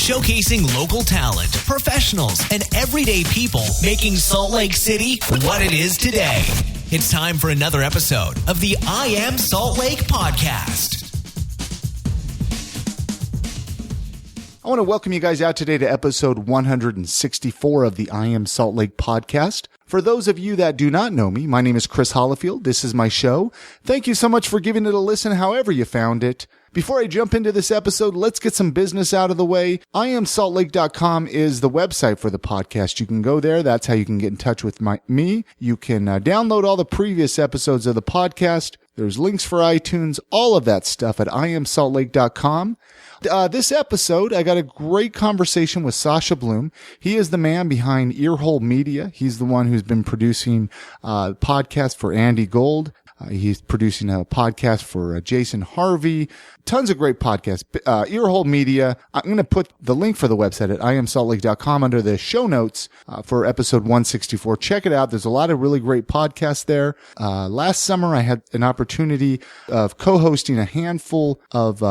showcasing local talent, professionals, and everyday people making Salt Lake City what it is today. It's time for another episode of the I Am Salt Lake podcast. I want to welcome you guys out today to episode 164 of the I Am Salt Lake podcast. For those of you that do not know me, my name is Chris Hollifield. This is my show. Thank you so much for giving it a listen however you found it. Before I jump into this episode, let's get some business out of the way. IamSaltLake.com is the website for the podcast. You can go there. That's how you can get in touch with me. You can download all the previous episodes of the podcast. There's links for iTunes, all of that stuff at IamSaltLake.com. This episode, I got a great conversation with Sascha Blume. He is the man behind EarWhole Media. He's the one who's been producing podcasts for Andy Gold. He's producing a podcast for Jason Harvey. Tons of great podcasts. EarWhole Media. I'm going to put the link for the website at IamSaltLake.com under the show notes for episode 164. Check it out. There's a lot of really great podcasts there. Last summer, I had an opportunity of co-hosting a handful of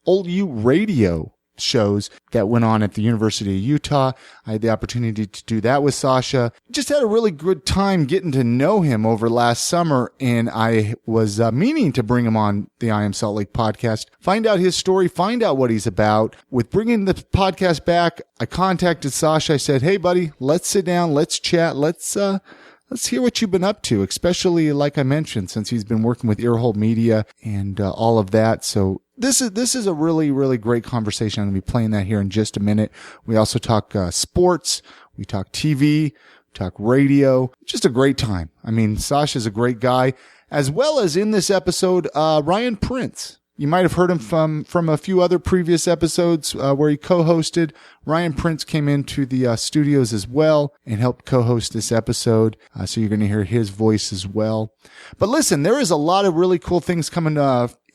old U radio shows that went on at the University of Utah. I had the opportunity to do that with Sascha. Just had a really good time getting to know him over last summer, and I was meaning to bring him on the I Am Salt Lake podcast, find out his story, find out what he's about. With bringing the podcast back, I contacted Sascha. I said, hey, buddy, let's sit down, let's chat, let's hear what you've been up to, especially, like I mentioned, since he's been working with EarWhole Media and all of that. So this is a really, really great conversation. I'm going to be playing that here in just a minute. We also talk sports. We talk TV. We talk radio. Just a great time. I mean, Sascha's a great guy. As well as in this episode, Ryan Prince. You might have heard him from a few other previous episodes where he co-hosted. Ryan Prince came into the studios as well and helped co-host this episode. So you're going to hear his voice as well. But listen, there is a lot of really cool things coming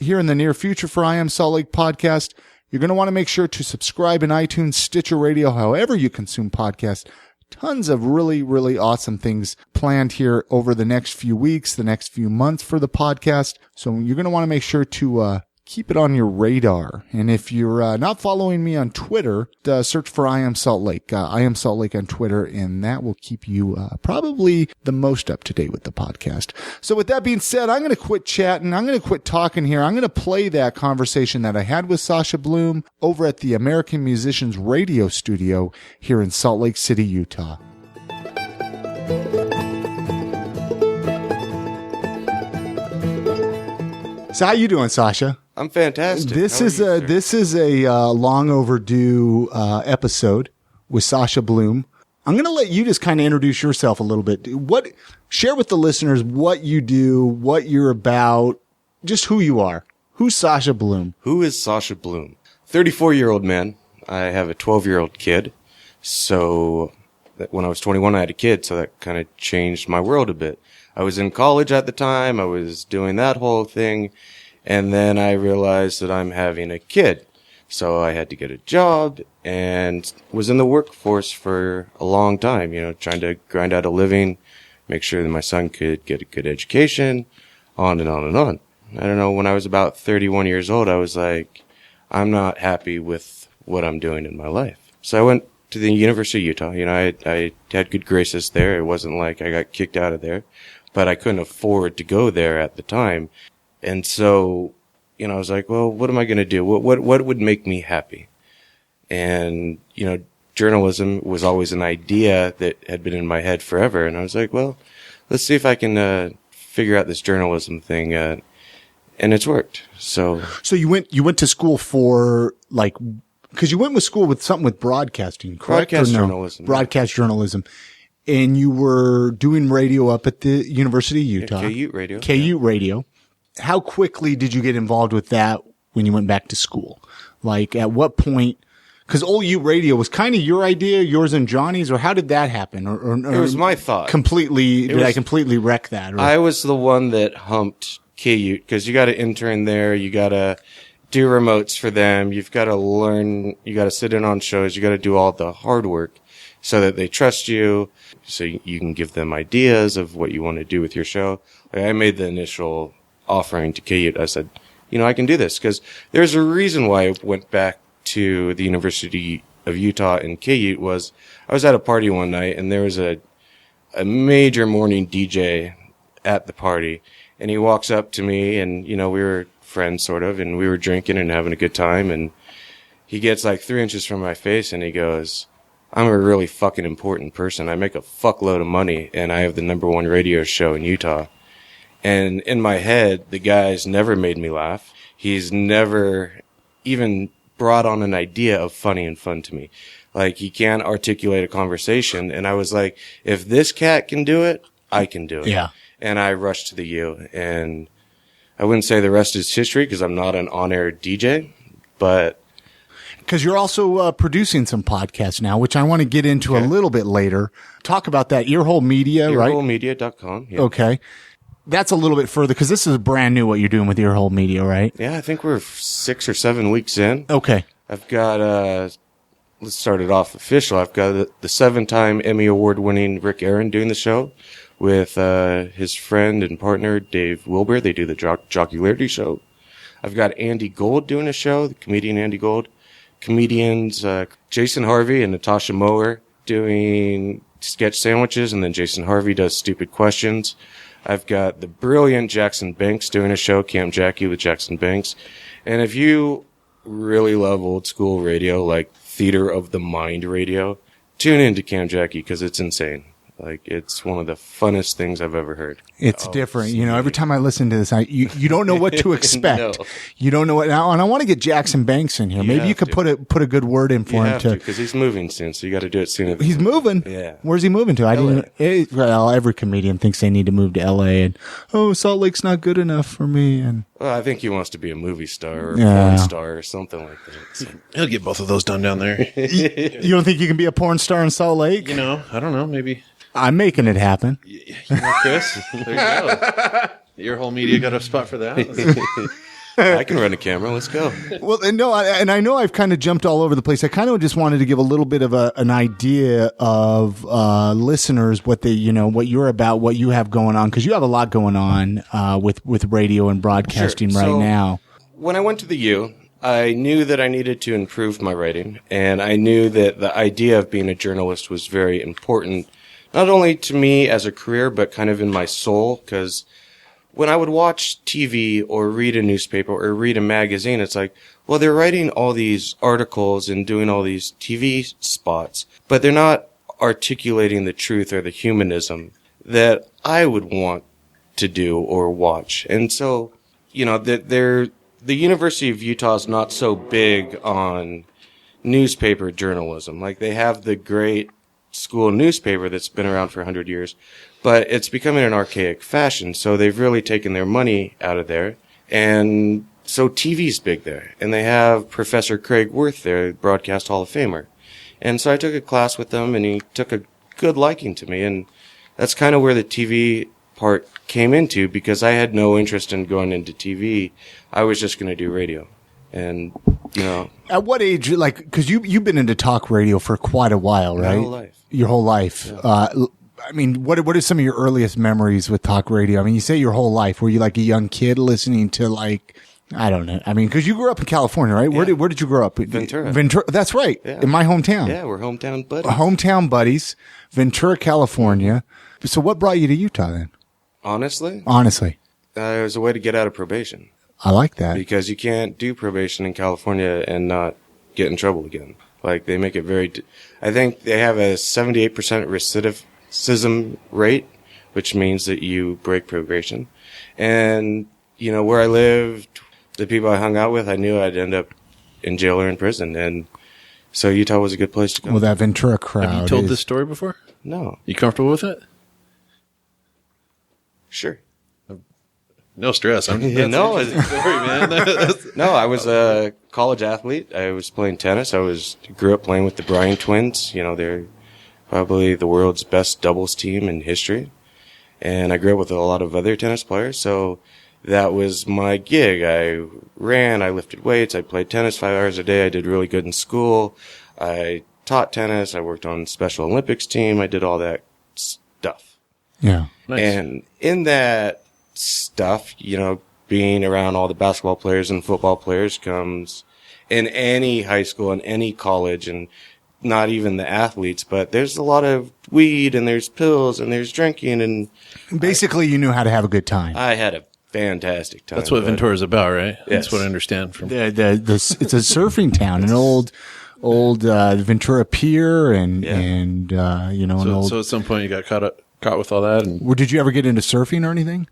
here in the near future for I Am Salt Lake podcast. You're going to want to make sure to subscribe in iTunes, Stitcher Radio, however you consume podcasts. Tons of really, really awesome things planned here over the next few weeks, the next few months for the podcast. So you're going to want to make sure to keep it on your radar. And if you're not following me on Twitter, search for I Am Salt Lake. I Am Salt Lake on Twitter, and that will keep you probably the most up to date with the podcast. So with that being said, I'm going to quit chatting. I'm going to quit talking here. I'm going to play that conversation that I had with Sascha Blume over at the American Musicians Radio Studio here in Salt Lake City, Utah. So how you doing, Sascha? I'm fantastic. This is a long overdue episode with Sascha Blume. I'm going to let you just kind of introduce yourself a little bit. Share with the listeners what you do, what you're about, just who you are. Who's Sascha Blume? Who is Sascha Blume? 34-year-old man. I have a 12-year-old kid. So when I was 21, I had a kid, so that kind of changed my world a bit. I was in college at the time. I was doing that whole thing. And then I realized that I'm having a kid. So I had to get a job and was in the workforce for a long time, trying to grind out a living, make sure that my son could get a good education, on and on and on. I don't know, when I was about 31 years old, I was like, I'm not happy with what I'm doing in my life. So I went to the University of Utah. I had good graces there. It wasn't like I got kicked out of there, but I couldn't afford to go there at the time. And so, I was like, well, what am I going to do? What would make me happy? And, journalism was always an idea that had been in my head forever. And I was like, well, let's see if I can, figure out this journalism thing. And it's worked. So you went to school for because you went with school with something with broadcasting, correct? Broadcast journalism. Broadcast journalism. And you were doing radio up at the University of Utah. KU Radio. KU Radio. How quickly did you get involved with that when you went back to school? Like, at what point? Because old U Radio was kind of your idea, yours and Johnny's, or how did that happen? Or it was my thought. Did I completely wreck that? I was the one that humped KU, because you got to intern there, you got to do remotes for them, you've got to learn, you got to sit in on shows, you got to do all the hard work so that they trust you, so you can give them ideas of what you want to do with your show. Like, I made the initial offering to KU. I said, I can do this, because there's a reason why I went back to the University of Utah and KU was I was at a party one night and there was a major morning DJ at the party, and he walks up to me and, we were friends sort of, and we were drinking and having a good time, and he gets like 3 inches from my face and he goes, I'm a really fucking important person. I make a fuckload of money and I have the #1 radio show in Utah. And in my head, the guy's never made me laugh. He's never even brought on an idea of funny and fun to me. Like, he can't articulate a conversation. And I was like, if this cat can do it, I can do it. Yeah. And I rushed to the U. And I wouldn't say the rest is history because I'm not an on-air DJ, but... Because you're also producing some podcasts now, which I want to get into a little bit later. Talk about that. EarWhole Media, right? EarWholeMedia.com. Yeah. Okay. That's a little bit further because this is brand new what you're doing with EarWhole Media, right? Yeah, I think we're 6 or 7 weeks in. Okay. I've got, let's start it off official. I've got the 7-time Emmy Award-winning Rick Aaron doing the show with his friend and partner, Dave Wilbur. They do the Jocularity Show. I've got Andy Gold doing a show, the comedian Andy Gold. Comedians Jason Harvey and Natasha Mower doing sketch sandwiches, and then Jason Harvey does stupid questions. I've got the brilliant Jackson Banks doing a show, Camp Jackie with Jackson Banks. And if you really love old school radio, like theater of the mind radio, tune into Camp Jackie because it's insane. Like, it's one of the funnest things I've ever heard. It's different. Every time I listen to this, you don't know what to expect. No. You don't know what now. And I want to get Jackson Banks in here. Maybe you could put a good word in for him to, because he's moving soon. So you got to do it sooner. He's moving. Yeah. Where's he moving to? I didn't. Well, every comedian thinks they need to move to L.A. and Salt Lake's not good enough for me. And well, I think he wants to be a movie star or a porn star or something like that. So. He'll get both of those done down there. You don't think you can be a porn star in Salt Lake? I don't know. Maybe. I'm making it happen. Chris, there you go. Your whole media got a spot for that. I can run a camera. Let's go. Well, no, and I know I've kind of jumped all over the place. I kind of just wanted to give a little bit of an idea of listeners what they, what you're about, what you have going on, because you have a lot going on with radio and broadcasting right now. When I went to the U, I knew that I needed to improve my writing, and I knew that the idea of being a journalist was very important. Not only to me as a career, but kind of in my soul, because when I would watch TV or read a newspaper or read a magazine, it's like, well, they're writing all these articles and doing all these TV spots, but they're not articulating the truth or the humanism that I would want to do or watch. And so, the University of Utah is not so big on newspaper journalism. Like, they have the great school newspaper that's been around for 100 years, but it's becoming an archaic fashion. So they've really taken their money out of there. And so TV's big there. And they have Professor Craig Worth there, Broadcast Hall of Famer. And so I took a class with him and he took a good liking to me. And that's kind of where the TV part came into, because I had no interest in going into TV. I was just going to do radio. And, At what age, because you've been into talk radio for quite a while, right? My whole life. Your whole life. Yeah. What are some of your earliest memories with talk radio? You say your whole life. Were you like a young kid listening to I don't know. Because you grew up in California, right? Yeah. Where did you grow up? Ventura. That's right. Yeah. In my hometown. Yeah, we're hometown buddies. Hometown buddies. Ventura, California. So what brought you to Utah then? Honestly? It was a way to get out of probation. I like that. Because you can't do probation in California and not get in trouble again. Like, they make it I think they have a 78% recidivism rate, which means that you break probation. And, where I lived, the people I hung out with, I knew I'd end up in jail or in prison. And so Utah was a good place to go. Well, that Ventura crowd. Have you told this story before? No. You comfortable with it? Sure. No stress. No, story, man. No, I was a college athlete. I was playing tennis. Grew up playing with the Bryan twins. They're probably the world's best doubles team in history. And I grew up with a lot of other tennis players. So that was my gig. I ran, I lifted weights, I played tennis 5 hours a day. I did really good in school. I taught tennis. I worked on Special Olympics team. I did all that stuff. Yeah. Nice. And in that stuff, being around all the basketball players and football players comes in any high school and any college, and not even the athletes, but there's a lot of weed and there's pills and there's drinking, and basically you knew how to have a good time. I had a fantastic time. That's what Ventura's about, right? Yes. That's what I understand from. It's a surfing town, an old Ventura Pier, and you know, an old. So at some point you got caught with all that, and Did you ever get into surfing or anything?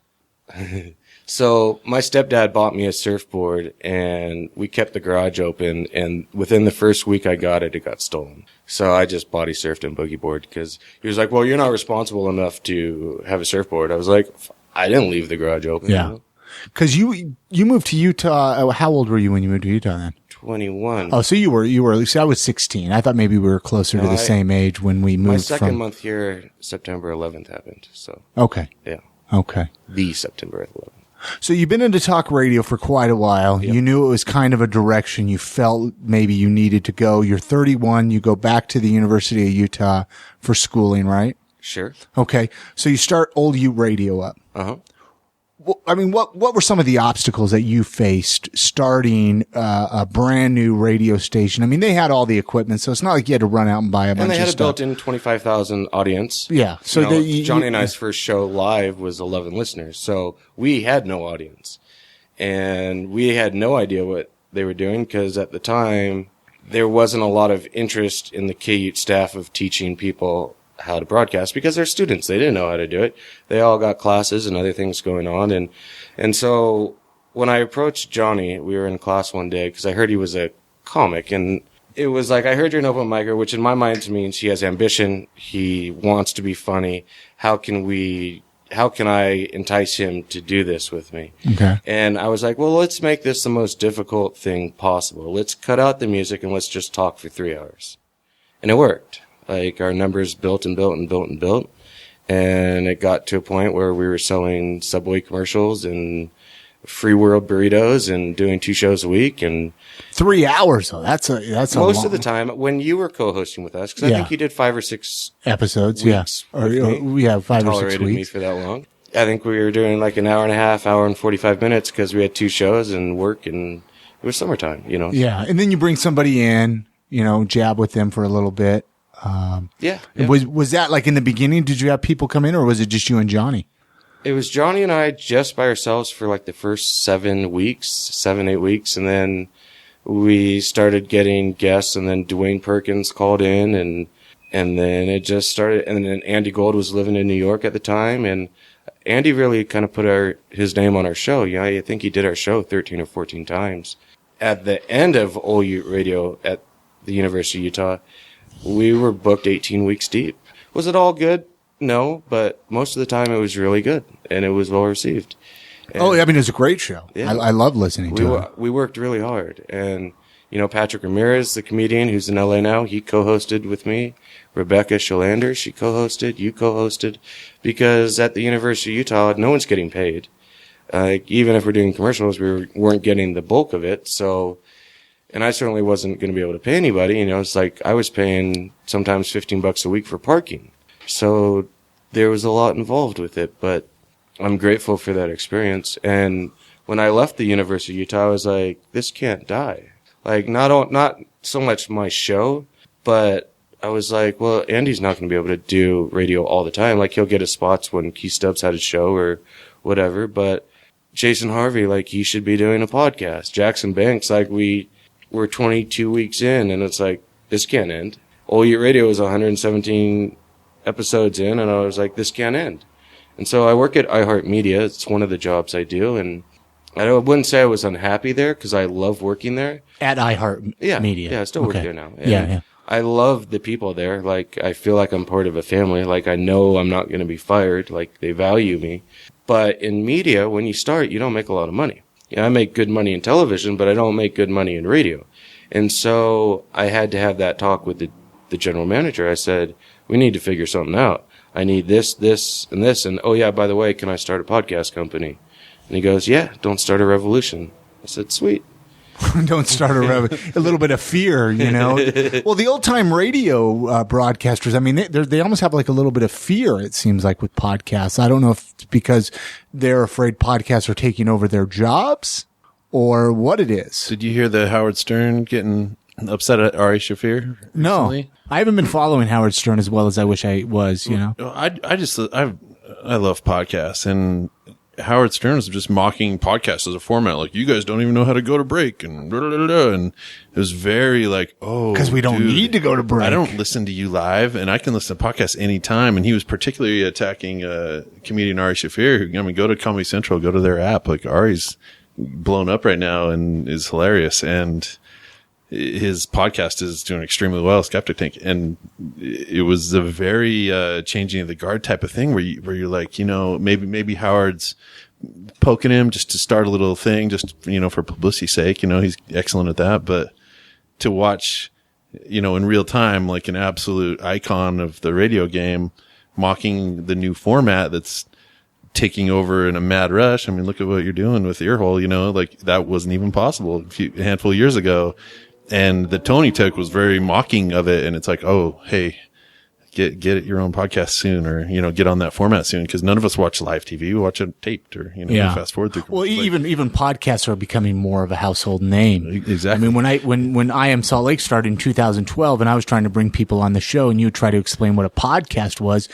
So my stepdad bought me a surfboard, and we kept the garage open, and within the first week I got it, it got stolen. So I just body surfed and boogie board, because he was like, well, you're not responsible enough to have a surfboard. I was like, I didn't leave the garage open. Yeah. You know? Because you moved to Utah. How old were you when you moved to Utah then? 21. Oh, so you were at least I was 16. I thought maybe we were closer to the same age when we moved. My second month here, September 11th happened. So Okay. yeah, Okay. the September 11th. So you've been into talk radio for quite a while. Yep. You knew it was kind of a direction you felt maybe you needed to go. You're 31. You go back to the University of Utah for schooling, right? Sure. Okay. So you start Old Ute Radio up. Uh-huh. Well, I mean, what were some of the obstacles that you faced starting a brand new radio station? I mean, they had all the equipment, so it's not like you had to run out and buy a bunch And they of had a stuff. built-in 25,000 audience. Yeah. So Johnny and I's first show live was 11 listeners. So we had no audience. And we had no idea what they were doing, because at the time, there wasn't a lot of interest in the KUT staff of teaching people how to broadcast, because they're students. They didn't know how to do it. They all got classes and other things going on. And so when I approached Johnny, we were in class one day, because I heard he was a comic, and it was like, I heard you're an open micer, which in my mind means he has ambition. He wants to be funny. How can I entice him to do this with me? Okay. And I was like, well, let's make this the most difficult thing possible. Let's cut out the music and let's just talk for 3 hours. And it worked. Like, our numbers built and built and built and built. And it got to a point where we were selling Subway commercials and Free World burritos and doing 2 shows a week. And 3 hours, though. That's a most of the time when you were co-hosting with us, because I think you did 5 or 6 episodes. weeks Yeah. Or with me. we have 5 or 6 Tolerated me weeks. for that long. I think we were doing like an hour and a half, hour and 45 minutes, because we had 2 shows and work, and it was summertime, you know? Yeah. And then you bring somebody in, you know, jab with them for a little bit. Yeah. Was that like in the beginning? Did you have people come in, or was it just you and Johnny? It was Johnny and I just by ourselves for like the first 7, 8 weeks. And then we started getting guests, and then Dwayne Perkins called in, and then it just started. And then Andy Gold was living in New York at the time. And Andy really kind of put his name on our show. Yeah. I think he did our show 13 or 14 times. At the end of Old Ute Radio at the University of Utah, we were booked 18 weeks deep. Was it all good? No, but most of the time it was really good, and it was well received. And I mean, it was a great show. Yeah. I love listening to it. we worked really hard. And, you know, Patrick Ramirez, the comedian who's in LA now, he co-hosted with me. Rebecca Shalander, she co-hosted. You co-hosted. Because at the University of Utah, no one's getting paid. Even if we're doing commercials, we weren't getting the bulk of it. So, and I certainly wasn't going to be able to pay anybody. You know, it's like I was paying sometimes $15 a week for parking. So there was a lot involved with it, but I'm grateful for that experience. And when I left the University of Utah, I was like, this can't die. Like, not so much my show, but I was like, well, Andy's not going to be able to do radio all the time. Like, he'll get his spots when Keith Stubbs had a show or whatever, but Jason Harvey, like, he should be doing a podcast. Jackson Banks, like, we're 22 weeks in, and it's like, this can't end. Old Ute Radio is 117 episodes in, and I was like, this can't end. And so I work at EarWhole Media. It's one of the jobs I do, and I wouldn't say I was unhappy there, because I love working there. At iHeart Media. Yeah, I still work there now. And Yeah. I love the people there. Like, I feel like I'm part of a family. Like, I know I'm not going to be fired. Like, they value me. But in media, when you start, you don't make a lot of money. Yeah, I make good money in television, but I don't make good money in radio. And so I had to have that talk with the general manager. I said, we need to figure something out. I need this, and this. And, oh, yeah, by the way, can I start a podcast company? And he goes, yeah, don't start a revolution. I said, sweet. Don't start a little bit of fear, you know. Well, the old time radio broadcasters, I mean, they almost have like a little bit of fear, it seems like, with podcasts. I don't know if it's because they're afraid podcasts are taking over their jobs or what it is. Did you hear the Howard Stern getting upset at Ari Shaffir? No, recently? I haven't been following Howard Stern as well as I wish I was, you know? I love podcasts, and Howard Stern is just mocking podcasts as a format. Like, you guys don't even know how to go to break, and blah, blah, blah, blah. And it was very like, oh, Because we don't need to go to break. I don't listen to you live, and I can listen to podcasts anytime. And he was particularly attacking comedian Ari Shaffir, who, I mean, go to Comedy Central, go to their app. Like, Ari's blown up right now and is hilarious, and his podcast is doing extremely well, Skeptic Tank. And it was a very changing of the guard type of thing where you're like, you know, maybe Howard's poking him just to start a little thing, just, you know, for publicity's sake. You know, he's excellent at that. But to watch, you know, in real time, like an absolute icon of the radio game mocking the new format that's taking over in a mad rush. I mean, look at what you're doing with EarWhole, you know, like that wasn't even possible a handful of years ago. And the tone he took was very mocking of it. And it's like, oh, hey, get your own podcast soon, or, you know, get on that format soon. Cause none of us watch live TV. We watch it taped, or, you know, we fast forward through. Well, even podcasts are becoming more of a household name. Exactly. I mean, when I Am Salt Lake started in 2012 and I was trying to bring people on the show and you would try to explain what a podcast was.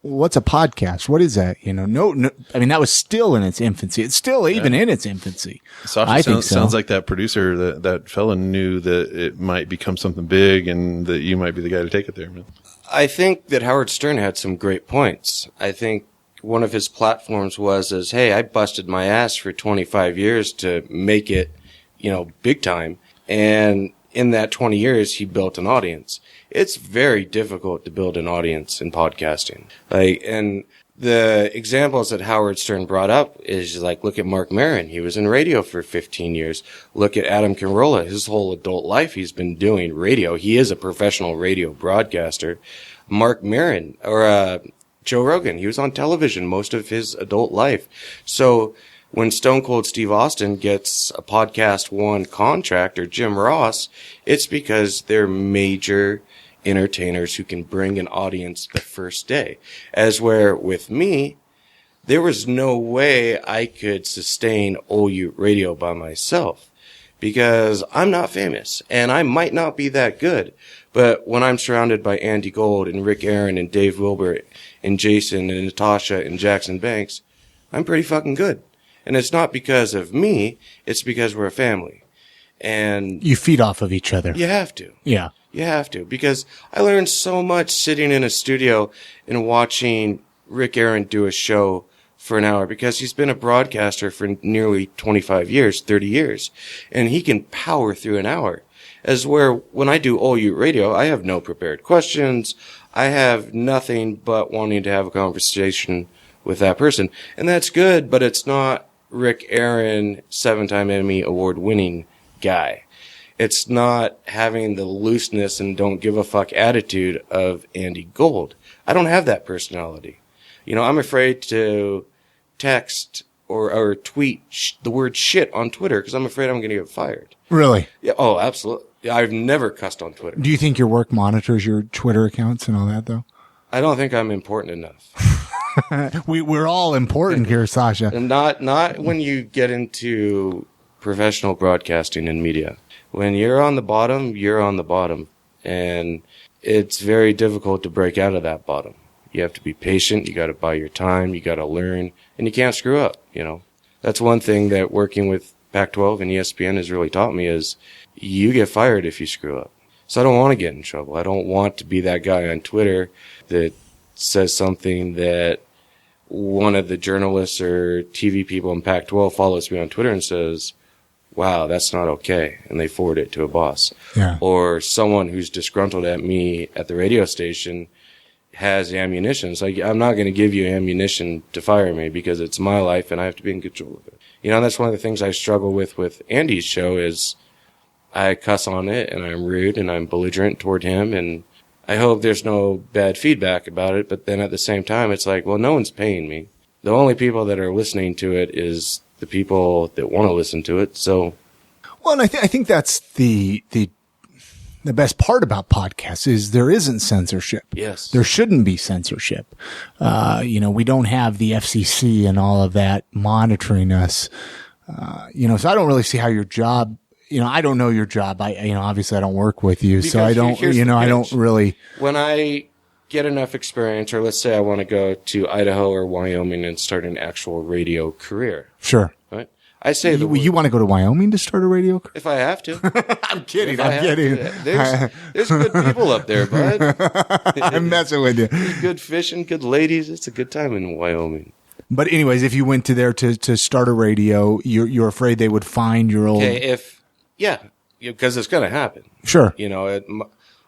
What's a podcast? What is that? You know, no, I mean, that was still in its infancy. It's still even in its infancy. Sascha sounds like that producer, that fella knew that it might become something big and that you might be the guy to take it there, man. I think that Howard Stern had some great points. I think one of his platforms was, hey, I busted my ass for 25 years to make it, you know, big time. And in that 20 years, he built an audience. It's very difficult to build an audience in podcasting. And the examples that Howard Stern brought up is like, look at Mark Maron. He was in radio for 15 years. Look at Adam Carolla. His whole adult life, he's been doing radio. He is a professional radio broadcaster. Mark Maron, or Joe Rogan, he was on television most of his adult life. So when Stone Cold Steve Austin gets a Podcast One contract, or Jim Ross, it's because they're major entertainers who can bring an audience the first day. As where with me, there was no way I could sustain OU radio by myself, because I'm not famous and I might not be that good. But when I'm surrounded by Andy Gold and Rick Aaron and Dave Wilbur and Jason and Natasha and Jackson Banks, I'm pretty fucking good. And it's not because of me, it's because we're a family. And you feed off of each other. You have to. Yeah. You have to, because I learned so much sitting in a studio and watching Rick Aaron do a show for an hour, because he's been a broadcaster for nearly 25 years, 30 years, and he can power through an hour. As where when I do OU radio, I have no prepared questions. I have nothing but wanting to have a conversation with that person. And that's good, but it's not Rick Aaron, 7-time Emmy award winning guy. It's not having the looseness and don't give a fuck attitude of Andy Gold. I don't have that personality. You know, I'm afraid to text or tweet the word shit on Twitter because I'm afraid I'm going to get fired. Really? Yeah. Oh, absolutely. I've never cussed on Twitter. Do you think your work monitors your Twitter accounts and all that, though? I don't think I'm important enough. We're all important here, Sascha. And not when you get into professional broadcasting and media. When you're on the bottom, you're on the bottom. And it's very difficult to break out of that bottom. You have to be patient. You got to buy your time. You got to learn. And you can't screw up, you know. That's one thing that working with Pac-12 and ESPN has really taught me is you get fired if you screw up. So I don't want to get in trouble. I don't want to be that guy on Twitter that says something that one of the journalists or TV people in Pac-12 follows me on Twitter and says, wow, that's not okay. And they forward it to a boss. Yeah. Or someone who's disgruntled at me at the radio station has ammunition. So I'm not going to give you ammunition to fire me because it's my life and I have to be in control of it. You know, that's one of the things I struggle with Andy's show is I cuss on it and I'm rude and I'm belligerent toward him and I hope there's no bad feedback about it. But then at the same time, it's like, well, no one's paying me. The only people that are listening to it is the people that want to listen to it. So, well, and I think that's the best part about podcasts is there isn't censorship. Yes. There shouldn't be censorship. You know, we don't have the FCC and all of that monitoring us. You know, so I don't really see how your job I don't know your job. Obviously I don't work with you, so Because I don't, here's the I don't pitch. really. When I get enough experience, or let's say I want to go to Idaho or Wyoming and start an actual radio career, Sure. right? I say the You want to go to Wyoming to start a radio career? if I have to. I'm kidding. If I have to. There's good people up there, bud. I'm messing with you. Good fishing, good ladies. It's a good time in Wyoming. But anyways, if you went to there to start a radio, you're afraid they would find your old. Okay, because it's going to happen. Sure.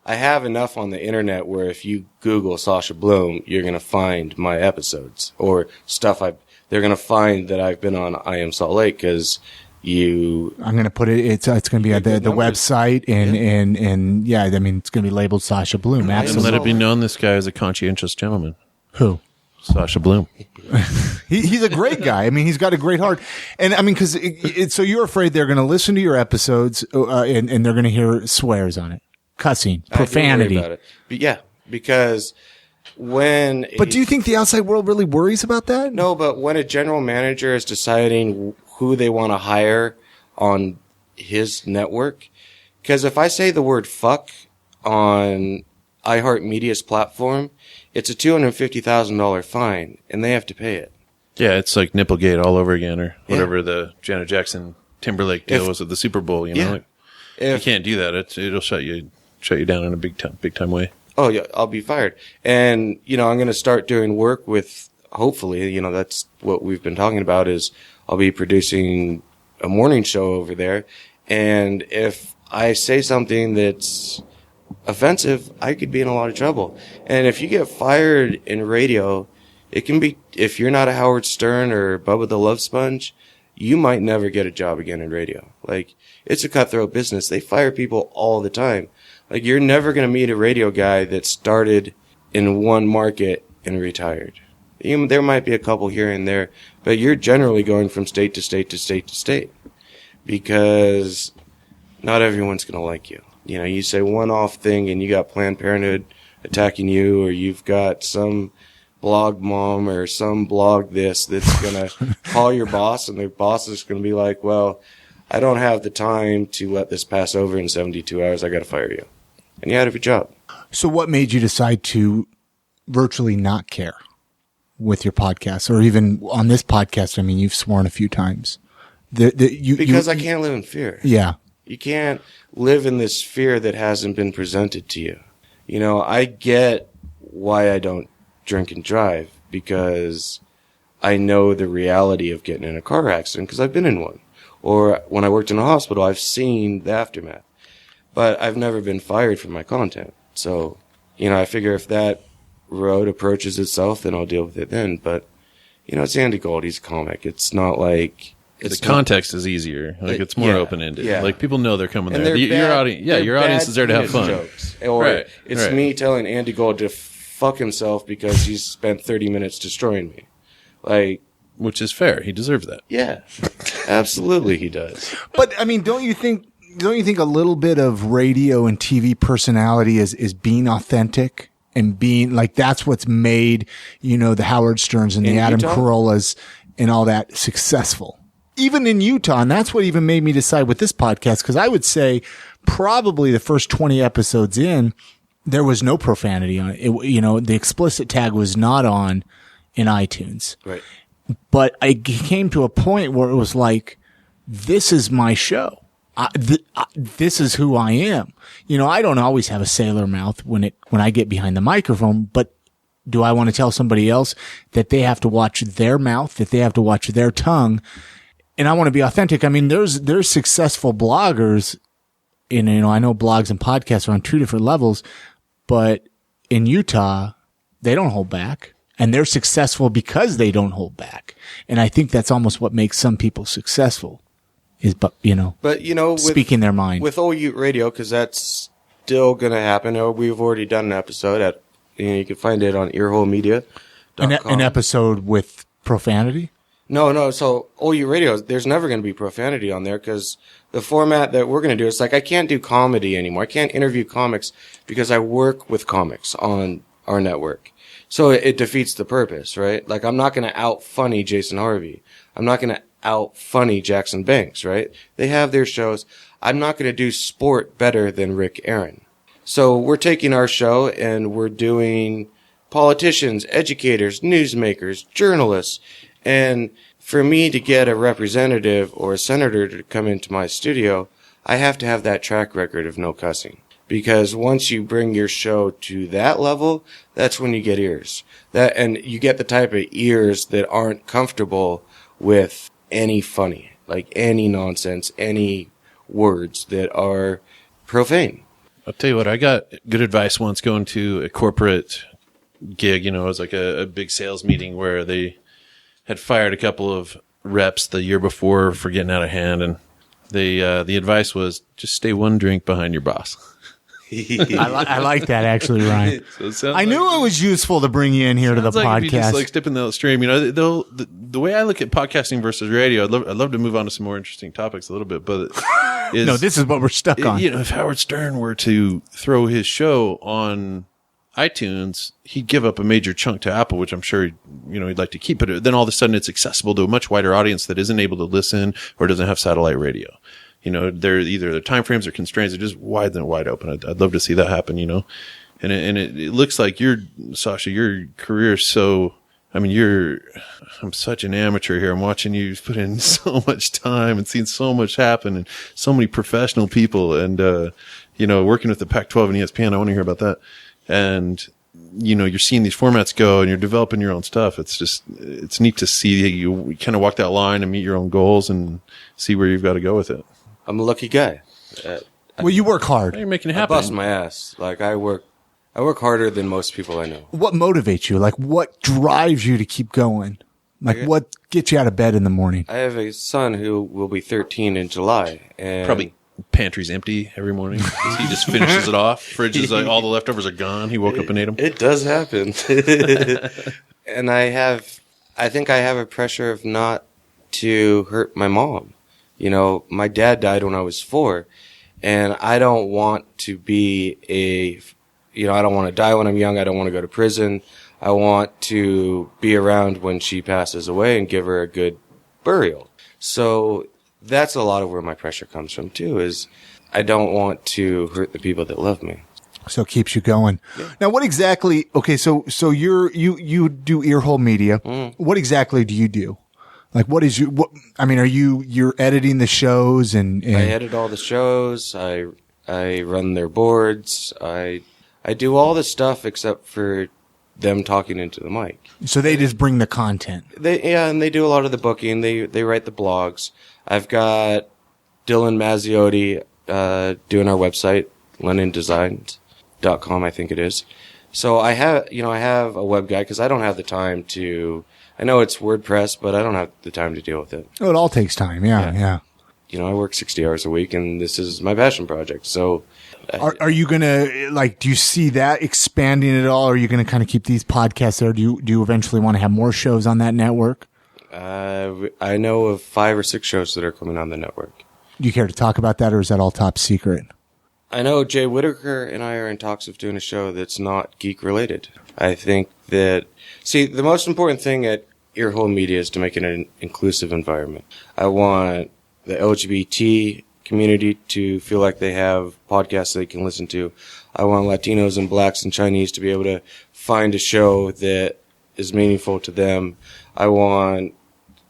I have enough on the internet where if you Google Sascha Blume, you're going to find my episodes or stuff they're going to find that I've been on I Am Salt Lake because I'm going to put it. It's going to be at the numbers. website and yeah. I mean, it's going to be labeled Sascha Blume. And Absolutely. let it be known this guy is a conscientious gentleman. Who? Sascha Blume. He's a great guy. I mean, he's got a great heart. And I mean, because so you're afraid they're going to listen to your episodes and they're going to hear swears on it, cussing, profanity. I do worry about it. Because when. But do you think the outside world really worries about that? No, but when a general manager is deciding who they want to hire on his network, because if I say the word fuck on iHeartMedia's platform, it's a $250,000 fine, and they have to pay it. Yeah, it's like Nipplegate all over again, or whatever the Janet Jackson Timberlake deal was at the Super Bowl. You know, you can't do that. It'll shut you down in a big time way. Oh yeah, I'll be fired. And I'm going to start doing work with. Hopefully, that's what we've been talking about. Is I'll be producing a morning show over there, and if I say something that's offensive, I could be in a lot of trouble. And if you get fired in radio, it can be, if you're not a Howard Stern or Bubba the Love Sponge, you might never get a job again in radio. Like, it's a cutthroat business. They fire people all the time. Like, you're never going to meet a radio guy that started in one market and retired. There might be a couple here and there, but you're generally going from state to state to state to state because not everyone's going to like you. You say one-off thing and you got Planned Parenthood attacking you, or you've got some blog mom or some blog that's going to call your boss, and their boss is going to be like, well, I don't have the time to let this pass over in 72 hours. I got to fire you. And you're out of your job. So what made you decide to virtually not care with your podcast, or even on this podcast? I mean, you've sworn a few times. Because I can't live in fear. Yeah. You can't live in this fear that hasn't been presented to you. I get why I don't drink and drive, because I know the reality of getting in a car accident because I've been in one. Or when I worked in a hospital, I've seen the aftermath. But I've never been fired for my content. So, I figure if that road approaches itself, then I'll deal with it then. But, it's Andy Gold. He's a comic. It's not like... The context is easier. Like, it's more open-ended. Yeah. Like, people know they're coming and there. Your audience is there to have fun. Jokes. Or it's me telling Andy Gold to fuck himself because he's spent 30 minutes destroying me. Like, which is fair. He deserves that. Yeah. Absolutely he does. But, I mean, don't you think a little bit of radio and TV personality is being authentic and being, like, that's what's made, the Howard Sterns and the Adam Carollas and all that successful? Even in Utah, and that's what even made me decide with this podcast, because I would say probably the first 20 episodes in, there was no profanity on it. The explicit tag was not on in iTunes. Right. But I came to a point where it was like, this is my show. This is who I am. I don't always have a sailor mouth when I get behind the microphone, but do I want to tell somebody else that they have to watch their mouth, that they have to watch their tongue? And I want to be authentic. I mean, there's successful bloggers, and I know blogs and podcasts are on two different levels, but in Utah, they don't hold back, and they're successful because they don't hold back. And I think that's almost what makes some people successful, speaking their mind with Old Ute Radio, because that's still going to happen. Or we've already done an episode at. You can find it on EarWhole Media. An episode with profanity. No. So OU Radio, there's never going to be profanity on there because the format that we're going to do, it's like I can't do comedy anymore. I can't interview comics because I work with comics on our network. So it defeats the purpose, right? Like, I'm not going to out funny Jason Harvey. I'm not going to out funny Jackson Banks, right? They have their shows. I'm not going to do sport better than Rick Aaron. So we're taking our show and we're doing politicians, educators, newsmakers, journalists. And for me to get a representative or a senator to come into my studio, I have to have that track record of no cussing. Because once you bring your show to that level, that's when you get ears. And you get the type of ears that aren't comfortable with any funny, like any nonsense, any words that are profane. I'll tell you what, I got good advice once going to a corporate gig. It was like a big sales meeting where they had fired a couple of reps the year before for getting out of hand. And the advice was just stay one drink behind your boss. I like that, actually, Ryan. So I knew it was useful to bring you in here to the like podcast. If you just like stepping the stream, the way I look at podcasting versus radio, I'd love to move on to some more interesting topics a little bit, but no, this is what we're stuck on. If Howard Stern were to throw his show on iTunes, he'd give up a major chunk to Apple, which I'm sure he'd like to keep. But then all of a sudden, it's accessible to a much wider audience that isn't able to listen or doesn't have satellite radio. They're either their time frames or constraints are just wide open. I'd love to see that happen, and it looks like Sascha, your career is so, I'm such an amateur here. I'm watching you put in so much time and seeing so much happen and so many professional people and, working with the Pac-12 and ESPN. I want to hear about that. And, you're seeing these formats go and you're developing your own stuff. It's neat to see you kind of walk that line and meet your own goals and see where you've got to go with it. I'm a lucky guy. Well, you work hard. You're making it I happen. bust my ass. Like I work harder than most people I know. What motivates you? Like, what drives you to keep going? Like, what gets you out of bed in the morning? I have a son who will be 13 in July, and Probably pantry's empty every morning. He just finishes it off. Fridge is like all the leftovers are gone. He woke up and ate them. It does happen. And I think I have a pressure of not to hurt my mom. My dad died when I was 4, and I don't want to be I don't want to die when I'm young. I don't want to go to prison. I want to be around when she passes away and give her a good burial. So that's a lot of where my pressure comes from too, is I don't want to hurt the people that love me. So it keeps you going. Yeah. Now, what exactly, okay, so you do EarWhole Media. Mm. What exactly do you do? Like, you're editing the shows and I edit all the shows. I run their boards. I do all the stuff except for them talking into the mic. So they just bring the content. And they do a lot of the booking. They write the blogs. W've got Dylan Mazziotti, doing our website, LennonDesigns.com, I think it is. So I have a web guy because I don't have the time to, I know it's WordPress, but I don't have the time to deal with it. Oh, it all takes time. Yeah. I work 60 hours a week and this is my passion project. So are you going to, do you see that expanding at all? Or are you going to kind of keep these podcasts there? Do you eventually want to have more shows on that network? I know of 5 or 6 shows that are coming on the network. Do you care to talk about that, or is that all top secret? I know Jay Whitaker and I are in talks of doing a show that's not geek related. I think that, the most important thing at EarWhole Media is to make it an inclusive environment. I want the LGBT community to feel like they have podcasts they can listen to. I want Latinos and blacks and Chinese to be able to find a show that is meaningful to them. I want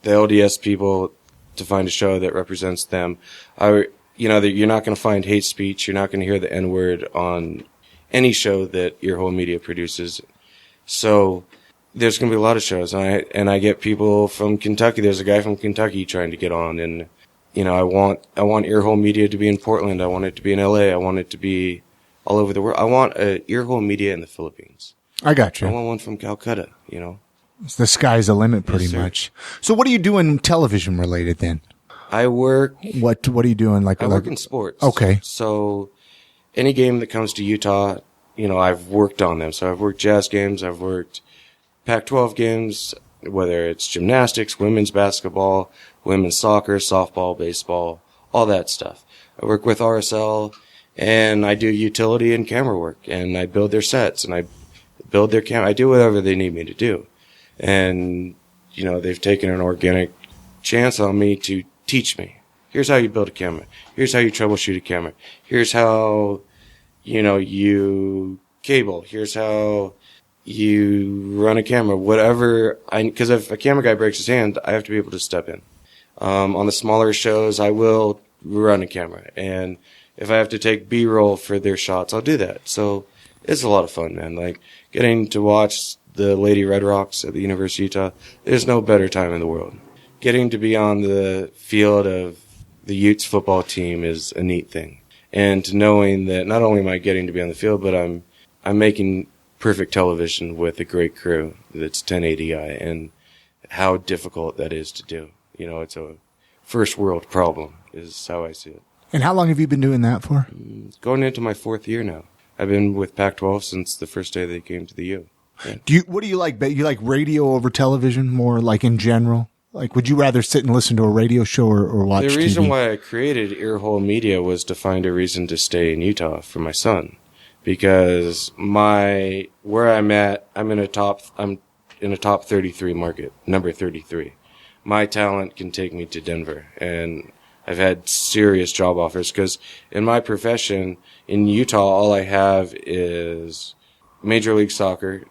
the LDS people to find a show that represents them. That you're not going to find hate speech. You're not going to hear the N-word on any show that EarWhole Media produces. So there's going to be a lot of shows. And I get people from Kentucky. There's a guy from Kentucky trying to get on. And, I want EarWhole Media to be in Portland. I want it to be in LA. I want it to be all over the world. I want a EarWhole Media in the Philippines. I got you. I want one from Calcutta, The sky's the limit pretty much. So what are you doing television related then? I work. What are you doing? I work in sports. Okay. So any game that comes to Utah, I've worked on them. So I've worked Jazz games. I've worked Pac-12 games, whether it's gymnastics, women's basketball, women's soccer, softball, baseball, all that stuff. I work with RSL and I do utility and camera work and I build their sets and I build their camera. I do whatever they need me to do. And, they've taken an organic chance on me to teach me Here's how you build a camera. Here's how you troubleshoot a camera. Here's how, you cable. Here's how you run a camera. Whatever. Because if a camera guy breaks his hand, I have to be able to step in. On the smaller shows, I will run a camera. And if I have to take B-roll for their shots, I'll do that. So it's a lot of fun, man. Like, getting to watch the Lady Red Rocks at the University of Utah, there's no better time in the world. Getting to be on the field of the Utes football team is a neat thing. And knowing that not only am I getting to be on the field, but I'm making perfect television with a great crew that's 1080i, and how difficult that is to do. It's a first world problem is how I see it. And how long have you been doing that for? Going into my 4th year now. I've been with Pac-12 since the first day they came to the U. Yeah. What do you like? You like radio over television more, like in general? Like, would you rather sit and listen to a radio show or watch TV? The reason why I created EarWhole Media was to find a reason to stay in Utah for my son. Because where I'm at, I'm in a top 33 market, number 33. My talent can take me to Denver, and I've had serious job offers because in my profession in Utah, all I have is Major League Soccer,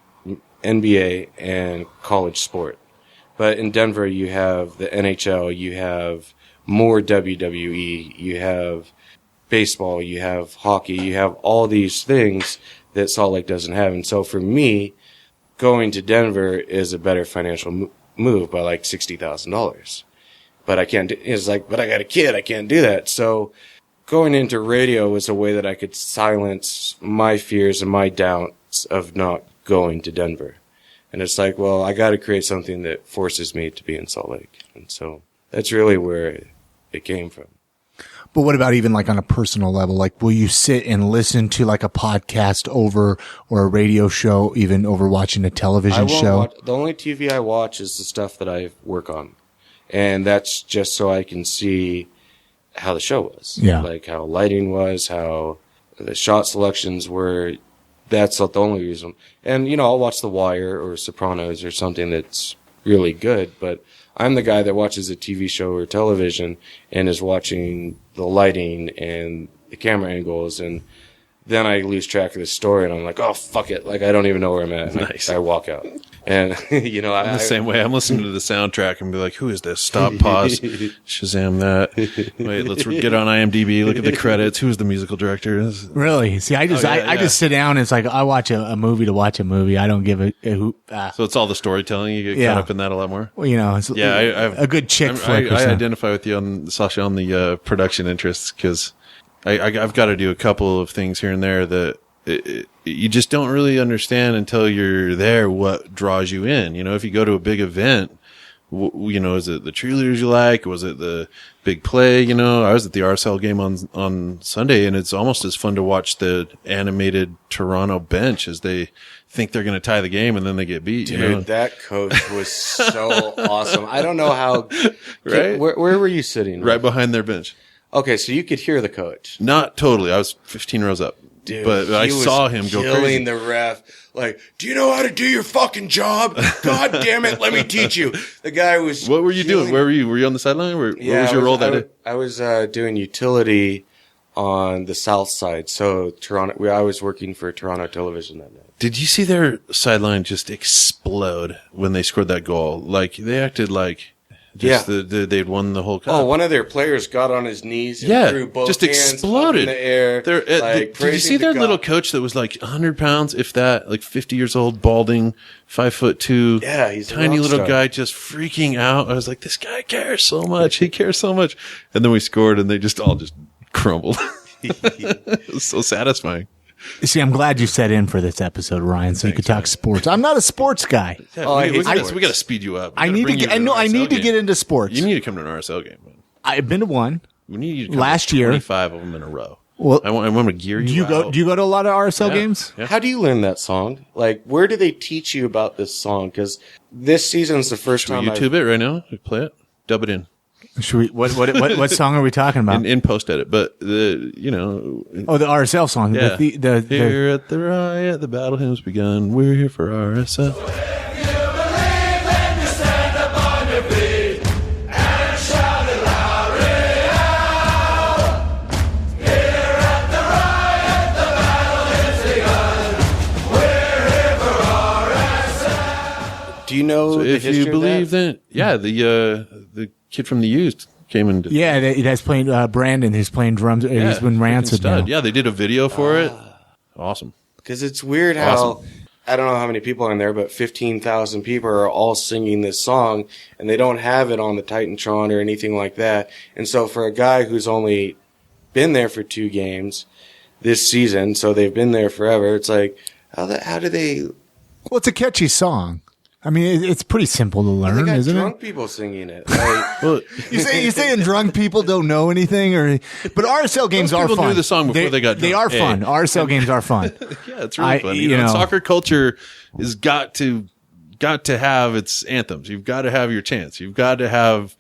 NBA, and college sport. But in Denver, you have the NHL, you have more WWE, you have baseball, you have hockey, you have all these things that Salt Lake doesn't have. And so for me, going to Denver is a better financial move by like $60,000. But I can't, but I got a kid, I can't do that. So going into radio was a way that I could silence my fears and my doubts of not going to Denver. And it's like, well, I got to create something that forces me to be in Salt Lake. And so that's really where it came from. But what about even like on a personal level? Like, will you sit and listen to like a podcast or a radio show, even over watching a television show? The only TV I watch is the stuff that I work on. And that's just so I can see how the show was. Yeah. Like how lighting was, how the shot selections were. That's not the only reason. And, I'll watch The Wire or Sopranos or something that's really good, but I'm the guy that watches a TV show or television and is watching the lighting and the camera angles, and then I lose track of the story and I'm like, oh, fuck it. Like, I don't even know where I'm at. Nice. I walk out. And, I'm the same way. I'm listening to the soundtrack and be like, who is this? Stop, pause, Shazam that. Wait, let's get on IMDb, look at the credits. Who's the musical director? Really? See, I just sit down and it's like, I watch a movie to watch a movie. I don't give a hoot. So it's all the storytelling. You get caught up in that a lot more? Well, it's a good chick flick. I identify with you Sascha, on the production interests, because I've got to do a couple of things here and there that you just don't really understand until you're there what draws you in. If you go to a big event, is it the cheerleaders you like? Was it the big play? I was at the RSL game on Sunday, and it's almost as fun to watch the animated Toronto bench as they think they're going to tie the game and then they get beat. Dude, that coach was so awesome. I don't know how. Right? Where were you sitting? Right behind their bench. Okay, so you could hear the coach. Not totally. I was 15 rows up. Dude, but I saw him go crazy. Killing the ref. Like, do you know how to do your fucking job? God damn it, let me teach you. The guy was. What were you doing? Where were you? Were you on the sideline? What was your role that day? I was doing utility on the south side. So Toronto. I was working for Toronto Television that night. Did you see their sideline just explode when they scored that goal? Like, they acted like. They'd won the whole cup. Oh, one of their players got on his knees and threw both just hands exploded up in the air. Did you see their little coach that was like 100 pounds, if that, like 50 years old, balding, 5'2"? Yeah, he's a tiny rock little star. Guy just freaking out. I was like, this guy cares so much. He cares so much. And then we scored and they just all just crumbled. It was so satisfying. See, I'm glad you set in for this episode, Ryan, so you could talk sports. I'm not a sports guy. I hate sports. We got to speed you up. I need to get into sports. You need to come to an RSL game, man. I've been to one. We need you to come last to year. 25 of them in a row. Well, I want to gear you. Do you go to a lot of RSL games? Yeah. How do you learn that song? Like, where do they teach you about this song? Because this season's the first time YouTube it right now. Play it. Dub it in. Should we? What song are we talking about? In post edit, but the RSL song. Yeah. The here at the riot, the battle has begun. We're here for RSL. Do you know So the if history you believe of that? the kid from the Used came in. that's playing Brandon, who's playing drums. He's been Rancid now. Yeah, they did a video for it. Awesome. Because it's weird how, I don't know how many people are in there, but 15,000 people are all singing this song, and they don't have it on the Titantron or anything like that. And so for a guy who's only been there for 2 games this season, so they've been there forever, it's like, how do they... Well, it's a catchy song. I mean, it's pretty simple to learn, isn't drunk it? people singing it. Like, Well, You saying drunk people don't know anything, but RSL games Most are people fun. knew the song before they got They drunk. are fun. Hey. RSL games are fun. yeah, it's really fun. You know, soccer culture has got to have its anthems. You've got to have your chants. You've got to have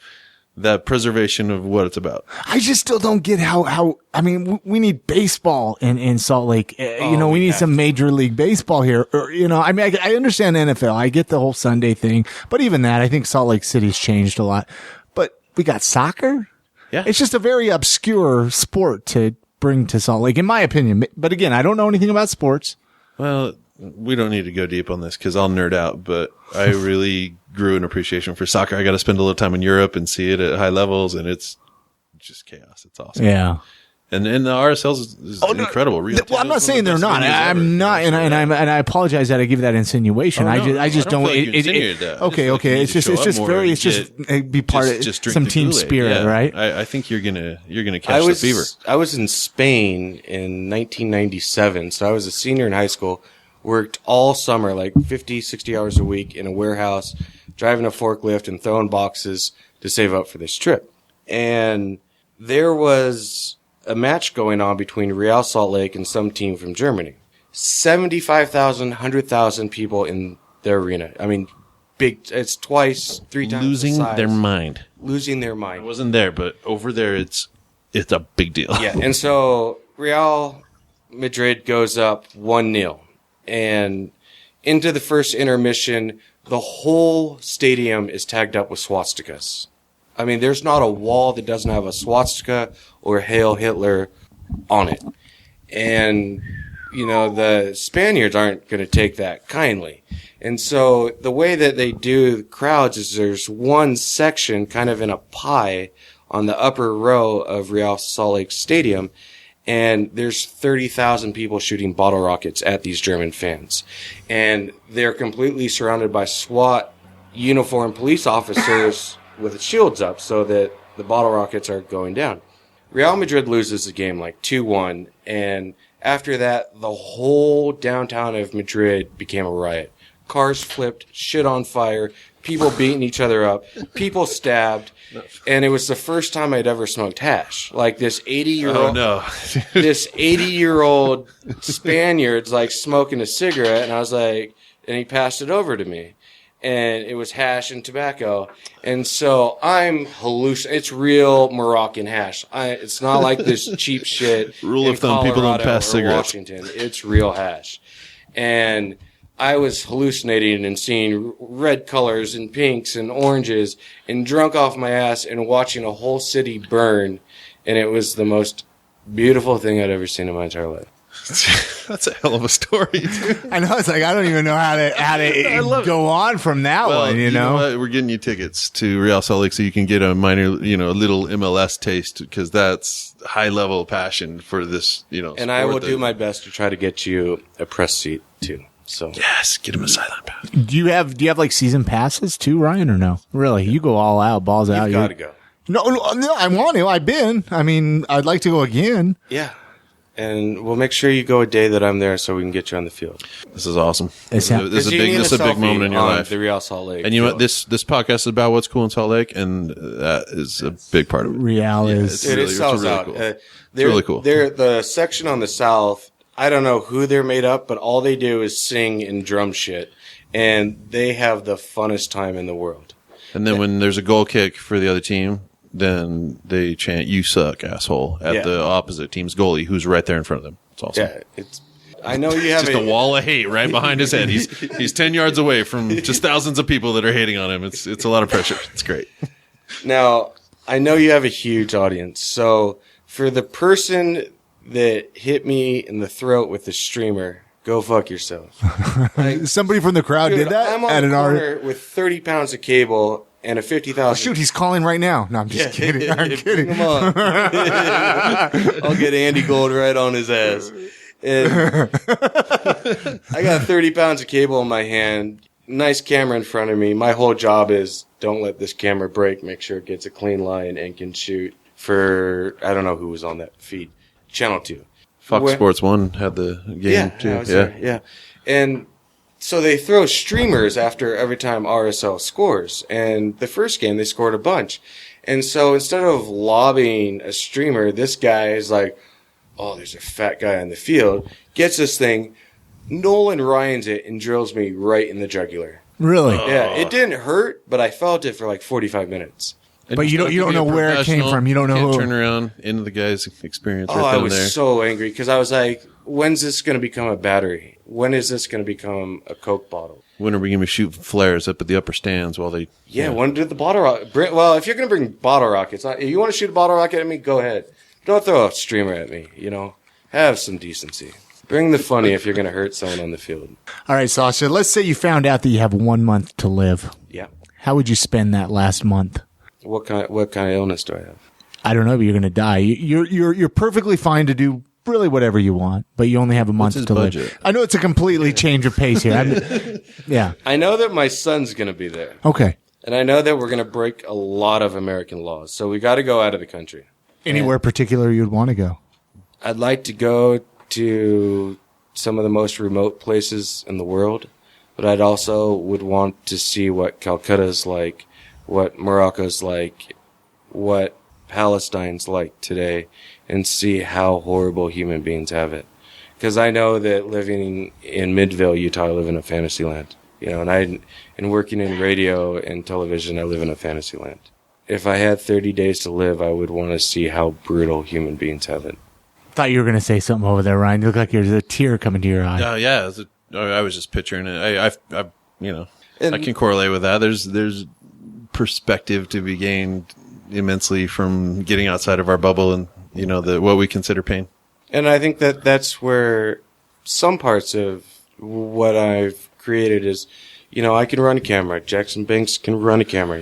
that preservation of what it's about. I just still don't get how I mean, we need baseball in Salt Lake. We need some Major League Baseball here. Or, I mean, I understand NFL. I get the whole Sunday thing. But even that, I think Salt Lake City's changed a lot. But we got soccer? Yeah. It's just a very obscure sport to bring to Salt Lake, in my opinion. But again, I don't know anything about sports. Well, we don't need to go deep on this because I'll nerd out, but I really grew an appreciation for soccer. I got to spend a little time in Europe and see it at high levels, and it's just chaos. It's awesome. Yeah. And the RSLs is incredible. Well, I'm not saying they're not. I'm not, and I apologize that I give that insinuation. Oh, no, I just don't. feel like you insinuated that. Okay. It's just be part of some team spirit, right? I think you're gonna catch the fever. I was in Spain in 1997, so I was a senior in high school. Worked all summer, like 50, 60 hours a week in a warehouse, driving a forklift and throwing boxes to save up for this trip. And there was a match going on between Real Salt Lake and some team from Germany. 75,000, 100,000 people in their arena. I mean, big. It's 3 times Losing the size. their mind. Losing their I mind. wasn't there, but over there, it's a big deal. Yeah, and so Real Madrid goes up 1-0. And into the first intermission, the whole stadium is tagged up with swastikas. I mean, there's not a wall that doesn't have a swastika or Hail Hitler on it. And, the Spaniards aren't going to take that kindly. And so the way that they do crowds is there's one section kind of in a pie on the upper row of Real Salt Lake Stadium, and there's 30,000 people shooting bottle rockets at these German fans. And they're completely surrounded by SWAT uniformed police officers with shields up so that the bottle rockets are going down. Real Madrid loses the game like 2-1, and after that, the whole downtown of Madrid became a riot. Cars flipped, shit on fire, people beating each other up, people stabbed, and it was the first time I'd ever smoked hash. Like this 80-year-old, Oh no. this 80-year-old Spaniard's like smoking a cigarette, and I was like, and he passed it over to me. And it was hash and tobacco. And so I'm hallucinating. It's real Moroccan hash. It's not like this cheap shit. Rule in of thumb, people don't Colorado pass or cigarettes. Washington. It's real hash. And I was hallucinating and seeing red colors and pinks and oranges and drunk off my ass and watching a whole city burn. And it was the most beautiful thing I'd ever seen in my entire life. That's a hell of a story, dude. I know. It's like I don't even know how to go on from that one. You know what? We're getting you tickets to Real Salt Lake so you can get a minor, a little MLS taste because that's high level passion for this, And I will do my best to try to get you a press seat too. So yes, get him a silent pass. Do you have like season passes too, Ryan, or no? Really, you go all out, balls out. You've got to go. No, I want to. I've been. I mean, I'd like to go again. Yeah. And we'll make sure you go a day that I'm there so we can get you on the field. This is awesome. This is a big moment in your life. The Real Salt Lake. And you know what? This podcast is about what's cool in Salt Lake, and that is a big part of it. Real is. It sells out. Cool. It's really cool. They're the section on the south. I don't know who they're made up, but all they do is sing and drum shit, and they have the funnest time in the world. And then when there's a goal kick for the other team, then they chant "You suck, asshole" at the opposite team's goalie, who's right there in front of them. It's awesome. Yeah, I know you have just a wall of hate right behind his head. He's 10 yards away from just thousands of people that are hating on him. It's a lot of pressure. It's great. Now, I know you have a huge audience, so for the person that hit me in the throat with the streamer go fuck yourself. Like, somebody from the crowd dude, did that I'm on at the an corner with 30 pounds of cable and a 50,000. Oh, shoot, he's calling right now. No, I'm just kidding. I'm kidding. Come on. I'll get Andy Gold right on his ass. And I got 30 pounds of cable in my hand, nice camera in front of me. My whole job is don't let this camera break, make sure it gets a clean line and can shoot for, I don't know who was on that feed, Channel 2. Fox Sports 1 had the game too. Yeah. And so they throw streamers after every time RSL scores. And the first game, they scored a bunch. And so instead of lobbying a streamer, this guy is like, oh, there's a fat guy on the field, gets this thing, Nolan Ryan's it, and drills me right in the jugular. Really? Yeah, it didn't hurt, but I felt it for like 45 minutes. But you don't know where it came from. You don't know who. Turn around into the guy's experience. Oh, I was so angry because I was like, when's this going to become a battery? When is this going to become a Coke bottle? When are we going to be shooting flares up at the upper stands while they... Yeah, when did the bottle rocket... Well, if you're going to bring bottle rockets, if you want to shoot a bottle rocket at me, go ahead. Don't throw a streamer at me, Have some decency. Bring the funny if you're going to hurt someone on the field. All right, Sascha, let's say you found out that you have 1 month to live. Yeah. How would you spend that last month? What kind of illness do I have? I don't know, but you're going to die. You're perfectly fine to do really whatever you want, but you only have a month to live. I know it's a completely change of pace here. Yeah. I know that my son's going to be there. Okay. And I know that we're going to break a lot of American laws, so we got to go out of the country. Anywhere particular you'd want to go? I'd like to go to some of the most remote places in the world, but I'd also would want to see what Calcutta's like, what Morocco's like, what Palestine's like today, and see how horrible human beings have it. Because I know that living in Midvale, Utah, I live in a fantasy land. And working in radio and television, I live in a fantasy land. If I had 30 days to live, I would want to see how brutal human beings have it. Thought you were going to say something over there, Ryan. You look like there's a tear coming to your eye. Oh, yeah. I was just picturing it. I can correlate with that. There's perspective to be gained immensely from getting outside of our bubble and, what we consider pain. And I think that that's where some parts of what I've created is, I can run a camera. Jackson Banks can run a camera.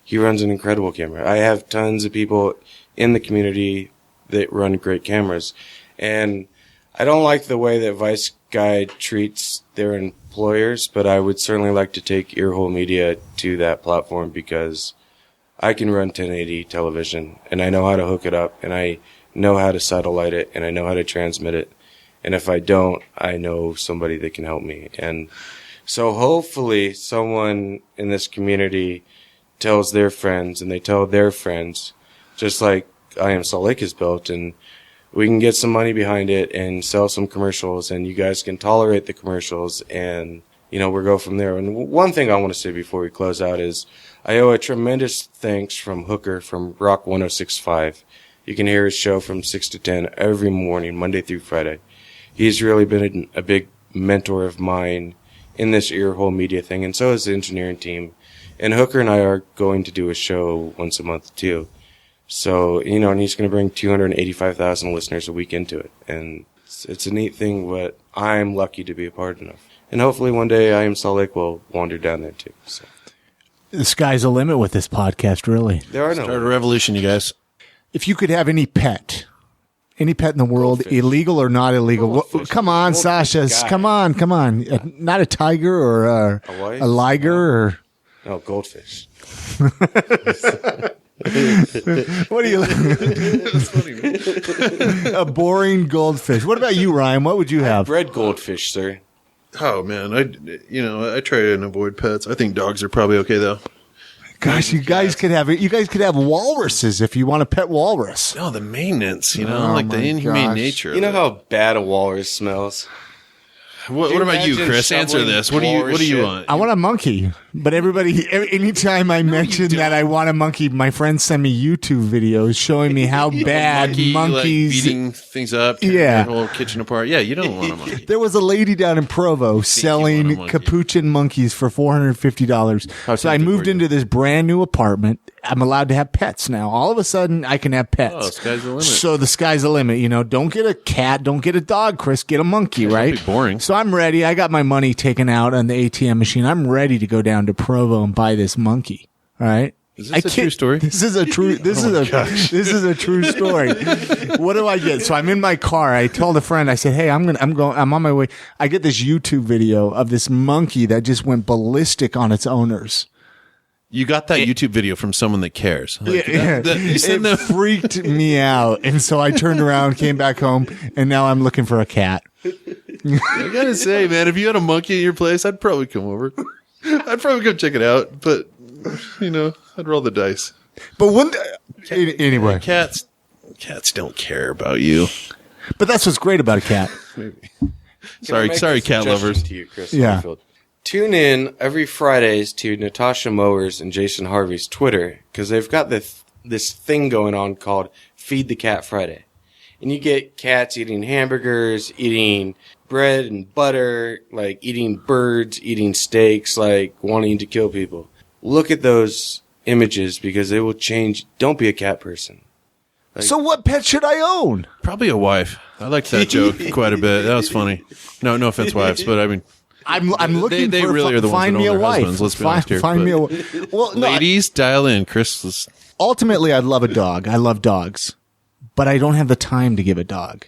He runs an incredible camera. I have tons of people in the community that run great cameras. And I don't like the way that Vice Guide treats their employers, but I would certainly like to take EarWhole Media to that platform because I can run 1080 television and I know how to hook it up and I know how to satellite it and I know how to transmit it. And if I don't, I know somebody that can help me. And so hopefully someone in this community tells their friends and they tell their friends, just like I Am Salt Lake is built, and we can get some money behind it and sell some commercials and you guys can tolerate the commercials and, we'll go from there. And one thing I want to say before we close out is I owe a tremendous thanks from Hooker from Rock 106.5. You can hear his show from 6 to 10 every morning, Monday through Friday. He's really been a big mentor of mine in this EarWhole Media thing, and so is the engineering team. And Hooker and I are going to do a show once a month too. So, and he's going to bring 285,000 listeners a week into it. And it's a neat thing, but I'm lucky to be a part of. And hopefully one day I Am Salt Lake will wander down there too. So. The sky's the limit with this podcast, really. There are no Start a revolution, you guys. If you could have any pet in the world, goldfish. Illegal or not illegal. Come on, Sasha. Come on. Not a tiger or a liger or... No, goldfish. What do you That's funny, man. A boring goldfish. What about you, Ryan? What would you have? Red goldfish, sir. Oh man, I try and avoid pets. I think dogs are probably okay though. Gosh, you guys could have walruses if you want a pet walrus. No, the maintenance, the inhumane nature. You know how bad a walrus smells? What about you, Chris? Answer this. What do you want? I want a monkey. But anytime I mention that I want a monkey, my friends send me YouTube videos showing me how bad monkeys like beating things up, tearing their whole kitchen apart. Yeah, you don't want a monkey. There was a lady down in Provo selling capuchin monkeys for $450. So I moved into this brand new apartment. I'm allowed to have pets now. All of a sudden, I can have pets. Oh, sky's the limit. So the sky's the limit. You know, don't get a cat, don't get a dog, Chris. Get a monkey, right? That'd be boring. So I'm ready. I got my money taken out on the ATM machine. I'm ready to go down to Provo and buy this monkey. All right. Is this a true story? This is a true. This is a true story. What do I get? So I'm in my car. I told a friend. I said, "Hey, I'm on my way." I get this YouTube video of this monkey that just went ballistic on its owners. You got that YouTube video from someone that cares. Like, It freaked me out, and so I turned around, came back home, and now I'm looking for a cat. I gotta say, man, if you had a monkey at your place, I'd probably come over. I'd probably come check it out, but you know, I'd roll the dice. But anyway, cats don't care about you. But that's what's great about a cat. Maybe. Sorry, cat lovers. To you, Chris Yeah. Holyfield. Tune in every Fridays to Natasha Mowers and Jason Harvey's Twitter because they've got this thing going on called Feed the Cat Friday. And you get cats eating hamburgers, eating bread and butter, like eating birds, eating steaks, like wanting to kill people. Look at those images because they will change. Don't be a cat person. So what pet should I own? Probably a wife. I liked that joke quite a bit. That was funny. No offense, wives, but I mean, I'm looking they for really are the ones find that me own a their wife. husbands, let's be honest here, Find but- me a well. No, ladies, dial in. Chris, ultimately, I'd love a dog. I love dogs, but I don't have the time to give a dog.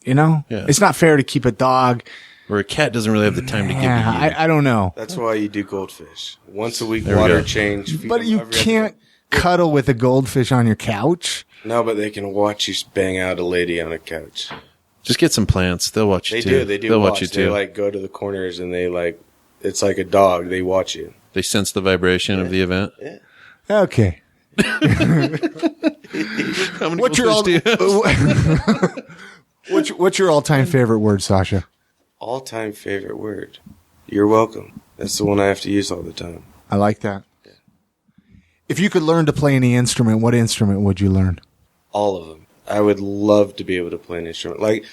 You know, Yeah. It's not fair to keep a dog. where a cat doesn't really have the time to give you. I don't know. That's why you do goldfish. Once a week, There we water go. change. feed But them you every other can't day. cuddle with a goldfish on your couch. No, but they can watch you bang out a lady on a couch. Just get some plants. They'll watch you They too. do. They do. They'll watch. watch you They too. like go to the corners and they like. It's like a dog. They watch you. They sense the vibration of the event. Okay. How many What's your goldfish do you have? what's your all-time favorite word, Sasha? All-time favorite word. You're welcome. That's the one I have to use all the time. I like that. If you could learn to play any instrument, what instrument would you learn? All of them. I would love to be able to play an instrument. Like,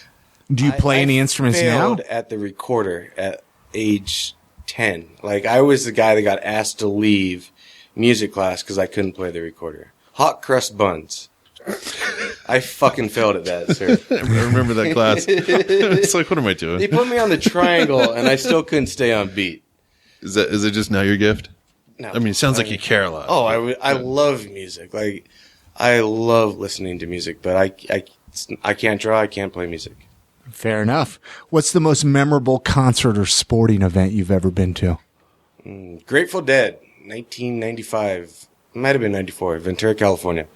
Do you play any instruments now? failed at the recorder at age 10. Like, I was the guy that got asked to leave music class because I couldn't play the recorder. Hot crust buns. I fucking failed at that, sir. I remember that class. It's like, what am I doing? They put me on the triangle, and I still couldn't stay on beat. Is it just now your gift? No, I mean, it sounds like you care a lot. Oh, I love music. Like, I love listening to music, but I can't draw. I can't play music. Fair enough. What's the most memorable concert or sporting event you've ever been to? Grateful Dead, 1995. Might have been 94, Ventura, California.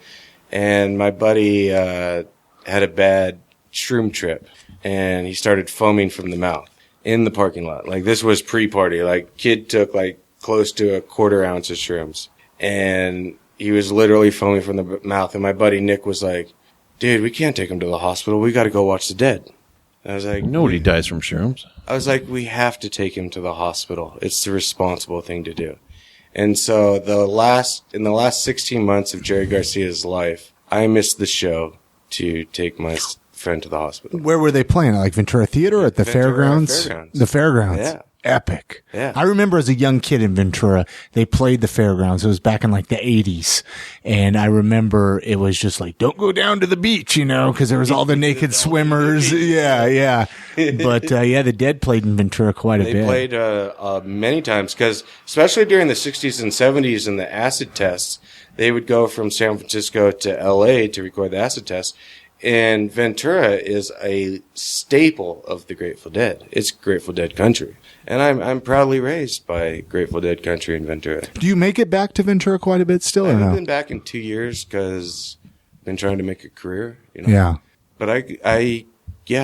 And my buddy had a bad shroom trip, and he started foaming from the mouth in the parking lot. Like, this was pre-party. Like, kid took, like, close to a quarter ounce of shrooms. And he was literally foaming from the mouth. And my buddy Nick was like, dude, we can't take him to the hospital. We got to go watch the Dead. And I was like, Nobody dies from shrooms. I was like, we have to take him to the hospital. It's the responsible thing to do. And so in the last 16 months of Jerry Garcia's life, I missed the show to take my friend to the hospital. Where were they playing? Like Ventura Theater or at the Ventura fairgrounds? Fairgrounds. The fairgrounds. Yeah. Epic. Yeah. I remember as a young kid in Ventura, they played the fairgrounds. It was back in like the 80s. And I remember it was just like, don't go down to the beach, you know, because there was all the naked swimmers. Yeah. But the Dead played in Ventura quite a They bit. played many times because, especially during the 60s and 70s and the acid tests, they would go from San Francisco to LA to record the acid tests. And Ventura is a staple of the Grateful Dead. It's Grateful Dead country. And I'm proudly raised by Grateful Dead country in Ventura. Do you make it back to Ventura quite a bit still I or haven't no? been back in 2 years because I've been trying to make a career, you know. Yeah. But I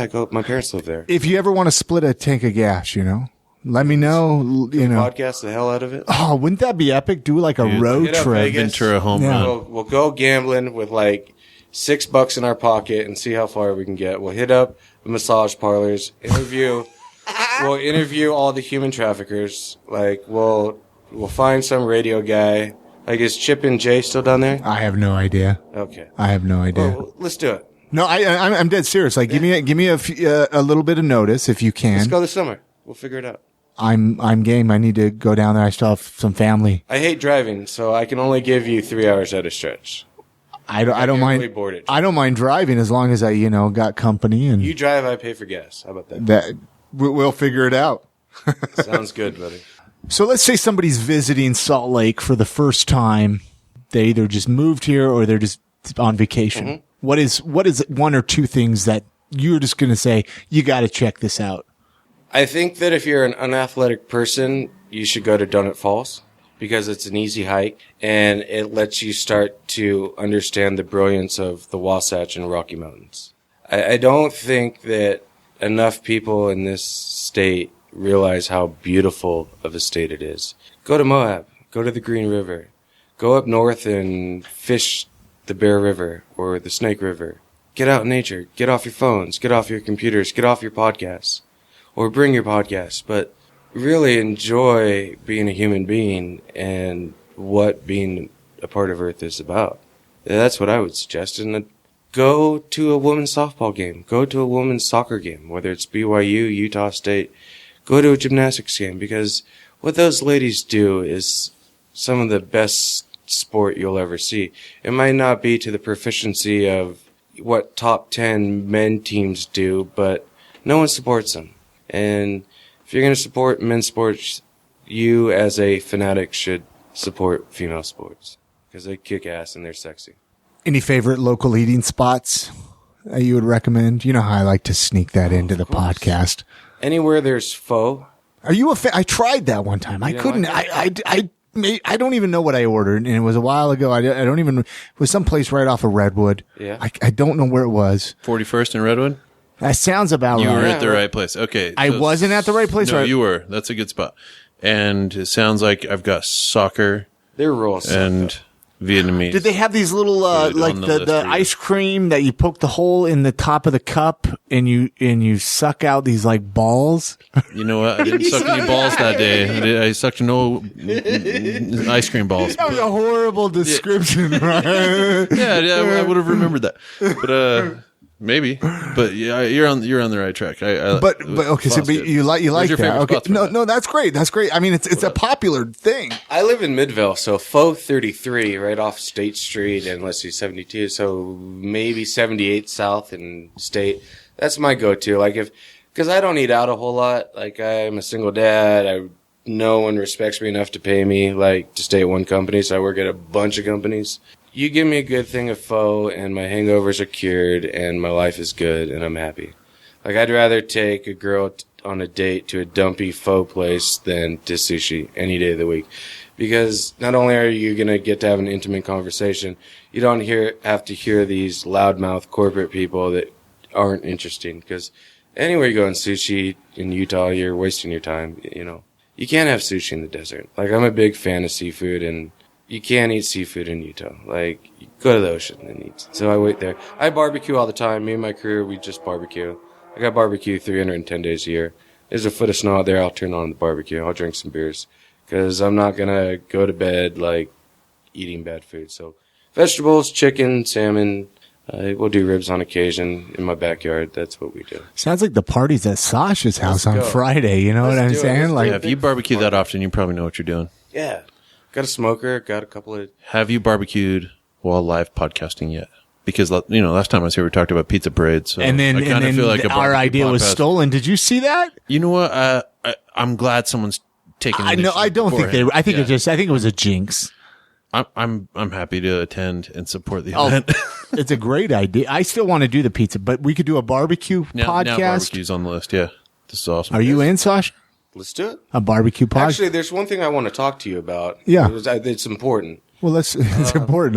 go. My parents live there. If you ever want to split a tank of gas, you know, let me know, you know. Podcast the hell out of it. Oh, wouldn't that be epic? Do like a road hit up trip. Vegas. Ventura home Yeah. run. We'll go gambling with like $6 in our pocket and see how far we can get. We'll hit up the massage parlors, we'll interview all the human traffickers. Like we'll find some radio guy. Like, is Chip and Jay still down there? I have no idea. Okay. I have no idea. Well, let's do it. No, I'm dead serious. Like, give me a little bit of notice if you can. Let's go this summer. We'll figure it out. I'm game. I need to go down there. I still have some family. I hate driving, so I can only give you 3 hours at a stretch. I don't mind. Really bored at I don't mind driving as long as I, got company and you drive, I pay for gas. How about that? We'll figure it out. Sounds good, buddy. So let's say somebody's visiting Salt Lake for the first time. They either just moved here or they're just on vacation. Mm-hmm. What is one or two things that you're just going to say, you got to check this out? I think that if you're an unathletic person, you should go to Donut Falls because it's an easy hike and it lets you start to understand the brilliance of the Wasatch and Rocky Mountains. I don't think that enough people in this state realize how beautiful of a state it is. Go to Moab. Go to the Green River. Go up north and fish the Bear River or the Snake River. Get out in nature. Get off your phones. Get off your computers. Get off your podcasts. Or bring your podcasts. But really enjoy being a human being and what being a part of Earth is about. That's what I would suggest. And go to a women's softball game. Go to a women's soccer game, whether it's BYU, Utah State. Go to a gymnastics game because what those ladies do is some of the best sport you'll ever see. It might not be to the proficiency of what top 10 men teams do, but no one supports them. And if you're going to support men's sports, you as a fanatic should support female sports because they kick ass and they're sexy. Any favorite local eating spots that you would recommend? You know how I like to sneak that into the podcast. Anywhere there's pho. Are you a fan? I tried that one time. I couldn't. I don't even know what I ordered, and it was a while ago. I don't even. It was someplace right off of Redwood. Yeah. I don't know where it was. 41st and Redwood? That sounds about You right. were at the right place. Okay. I wasn't at the right place. No, right? you were. That's a good spot. And it sounds like I've got soccer They're real and Vietnamese. Did they have these little Good, like on the the list for you. ice cream that you poke the hole in the top of the cup and you suck out these like balls? You know what? I didn't suck any balls that day. I sucked no ice cream balls. That was a horrible description, right? Yeah, I would have remembered that. But maybe. But yeah, you're on the right track. But okay, so you like Where's your that? favorite Okay, spots for that? no, that's great. That's great. I mean, it's a popular thing. I live in Midvale, so Pho 33, right off State Street, and let's see, 72, so maybe 78 South and State. That's my go-to. Because I don't eat out a whole lot. Like, I'm a single dad. No one respects me enough to pay me, to stay at one company, so I work at a bunch of companies. You give me a good thing of pho, and my hangovers are cured, and my life is good, and I'm happy. I'd rather take a girl on a date to a dumpy pho place than to sushi any day of the week. Because not only are you going to get to have an intimate conversation, you don't have to hear these loudmouth corporate people that aren't interesting. Because anywhere you go in sushi in Utah, you're wasting your time, You can't have sushi in the desert. I'm a big fan of seafood, and you can't eat seafood in Utah. You go to the ocean and eat. So I wait there. I barbecue all the time. Me and my crew, we just barbecue. I got barbecue 310 days a year. There's a foot of snow out there. I'll turn on the barbecue. I'll drink some beers. Because I'm not going to go to bed, eating bad food. So vegetables, chicken, salmon. We'll do ribs on occasion in my backyard. That's what we do. Sounds like the party's at Sasha's house on go. Friday. You know Let's what I'm do it. saying? Let's do Yeah, if you barbecue that often, you probably know what you're doing. Yeah. Got a smoker. Got a couple of... Have you barbecued while live podcasting yet? Because, last time I was here, we talked about pizza parades. So and then, I kinda feel like a our barbecue idea was podcast. stolen. Did you see that? You know what? I'm glad someone's taking I know. I don't think they. I think I think it was a jinx. I'm happy to attend and support the event. It's a great idea. I still want to do the pizza, but we could do a barbecue Now podcast. barbecue's on the list. Yeah, this is awesome. Are you in, Sasha? Let's do it. A barbecue podcast? Actually, there's one thing I want to talk to you about. Yeah. It's important. Well, it's important.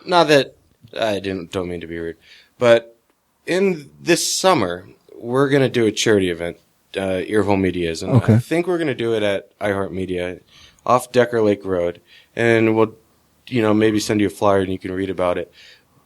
Not that I don't mean to be rude, but in this summer we're going to do a charity event. EarWhole Media is, and Okay. I think we're going to do it at iHeartMedia off Decker Lake Road, and we'll, maybe send you a flyer and you can read about it.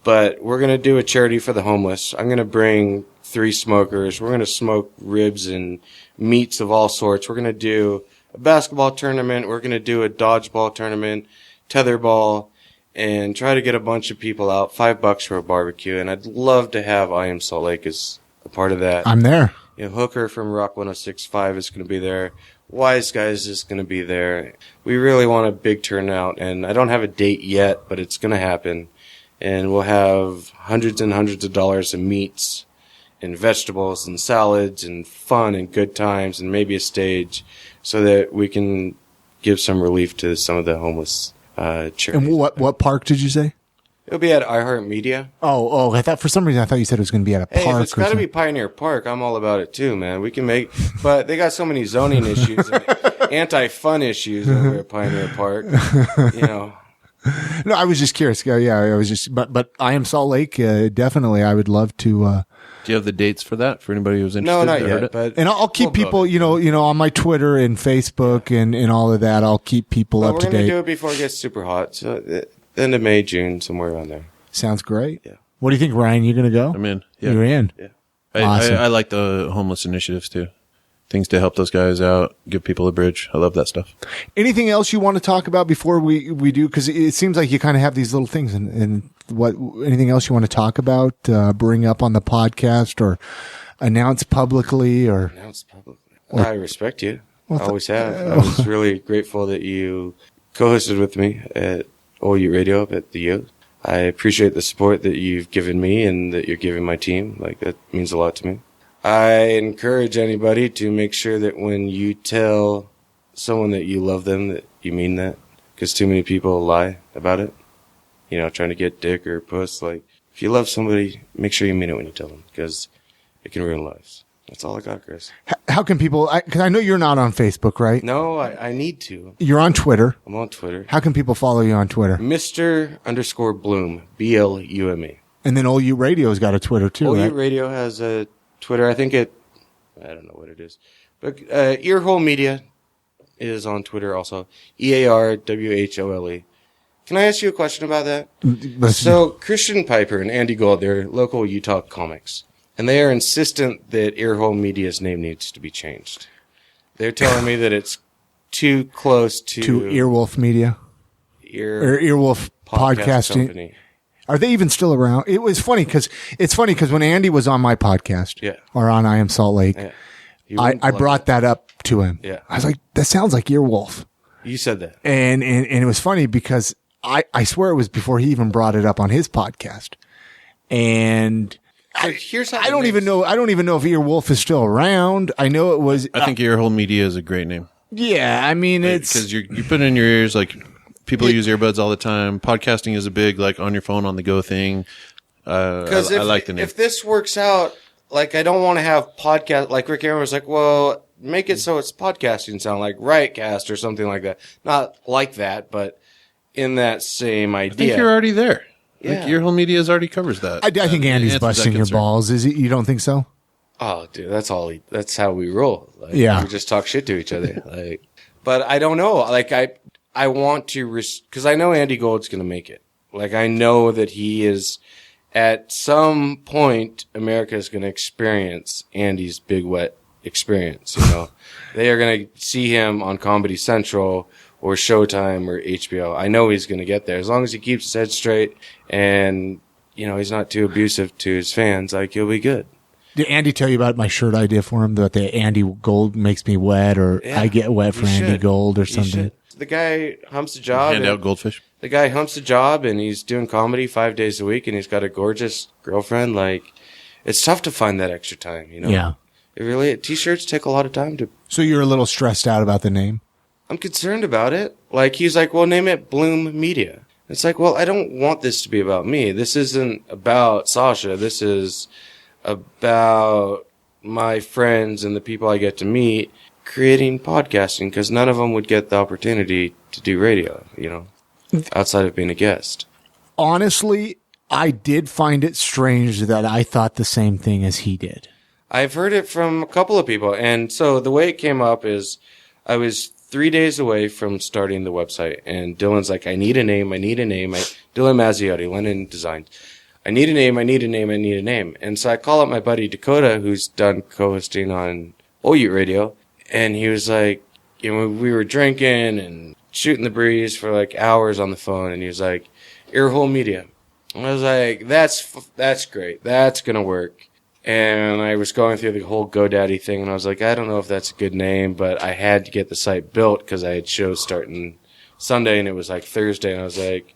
But we're going to do a charity for the homeless. I'm going to bring 3 smokers. We're going to smoke ribs and meats of all sorts. We're going to do a basketball tournament. We're going to do a dodgeball tournament, tetherball, and try to get a bunch of people out. $5 for a barbecue. And I'd love to have I Am Salt Lake as a part of that. I'm there. Hooker from Rock 106.5 is going to be there. Wise Guys is going to be there. We really want a big turnout, and I don't have a date yet, but it's going to happen. And we'll have hundreds and hundreds of dollars in meats and vegetables and salads and fun and good times and maybe a stage so that we can give some relief to some of the homeless charities. And what park did you say? It'll be at EarWhole Media. Oh, I thought for some reason you said it was going to be at a park. Hey, if it's got to be Pioneer Park, I'm all about it too, man. We can but they got so many zoning issues and anti-fun issues over at Pioneer Park, No, I was just curious. Yeah, I was just, but I Am Salt Lake, definitely. I would love to. Do you have the dates for that for anybody who's interested? No, not yet. But and I'll keep people, on my Twitter and Facebook and all of that. I'll keep people up to date. We're going to do it before it gets super hot. So end of May, June, somewhere around there. Sounds great. Yeah. What do you think, Ryan? You going to go? I'm in. Yeah. You're in. Yeah. Awesome. I like the homeless initiatives too. Things to help those guys out, give people a bridge. I love that stuff. Anything else you want to talk about before we do? Because it seems like you kind of have these little things. And anything else you want to talk about, bring up on the podcast or announce publicly? I respect you. I always have. I was really grateful that you co-hosted with me at OU Radio at the U. I appreciate the support that you've given me and that you're giving my team. That means a lot to me. I encourage anybody to make sure that when you tell someone that you love them, that you mean that. Because too many people lie about it. Trying to get dick or puss. If you love somebody, make sure you mean it when you tell them. Because it can ruin lives. That's all I got, Chris. How can people, because I know you're not on Facebook, right? No, I need to. You're on Twitter. I'm on Twitter. How can people follow you on Twitter? Mr_Blume, BLUME. And then OU Radio's got a Twitter too, right? OU Radio has a Twitter. I don't know what it is. But EarWhole Media is on Twitter also. EarWhole. Can I ask you a question about that? So Christian Piper and Andy Gold, they're local Utah comics. And they are insistent that EarWhole Media's name needs to be changed. They're telling me that it's too close to EarWolf Media or EarWolf Podcasting. Company. Are they even still around? It was funny because when Andy was on my podcast, or on I Am Salt Lake, I brought that up to him. Yeah. I was like, that sounds like Earwolf. You said that, and it was funny because I swear it was before he even brought it up on his podcast, and. Here's how I don't even know if Earwolf is still around. I know it was. I think EarWhole Media is a great name. Yeah, I mean it's because you put it in your ears. People use earbuds all the time. Podcasting is a big on your phone on the go thing. Because I like the name. If this works out, I don't want to have podcast. Rick Aaron was like, well, make it so it's podcasting sound like Riotcast or something like that. Not like that, but in that same idea. I think you're already there. Yeah. EarWhole Media already covers that. I think Andy's busting your balls. Is it? You don't think so? Oh, dude, that's how we roll. We just talk shit to each other. But I don't know. I want to, because I know Andy Gold's going to make it. I know that he is, at some point, America is going to experience Andy's big wet experience. They are going to see him on Comedy Central or Showtime or HBO. I know he's going to get there as long as he keeps his head straight and, he's not too abusive to his fans. He'll be good. Did Andy tell you about my shirt idea for him that the Andy Gold makes me wet or I get wet for Andy Gold or something? The guy humps a job. Hand out goldfish. The guy humps a job and he's doing comedy 5 days a week and he's got a gorgeous girlfriend. It's tough to find that extra time, Yeah. It really, t-shirts take a lot of time to. So you're a little stressed out about the name? I'm concerned about it. He's like, well, name it Blume Media. It's well, I don't want this to be about me. This isn't about Sascha. This is about my friends and the people I get to meet creating podcasting because none of them would get the opportunity to do radio, outside of being a guest. Honestly, I did find it strange that I thought the same thing as he did. I've heard it from a couple of people. And so the way it came up is I was 3 days away from starting the website. And Dylan's like, I need a name. Dylan Mazziotti, London Design. I need a name. And so I call up my buddy Dakota, who's done co-hosting on OU Radio. And he was like, we were drinking and shooting the breeze for hours on the phone. And he was like, EarWhole Media. And I was like, that's great. That's going to work. And I was going through the whole GoDaddy thing, and I was like, I don't know if that's a good name, but I had to get the site built because I had shows starting Sunday, and it was like Thursday, and I was like,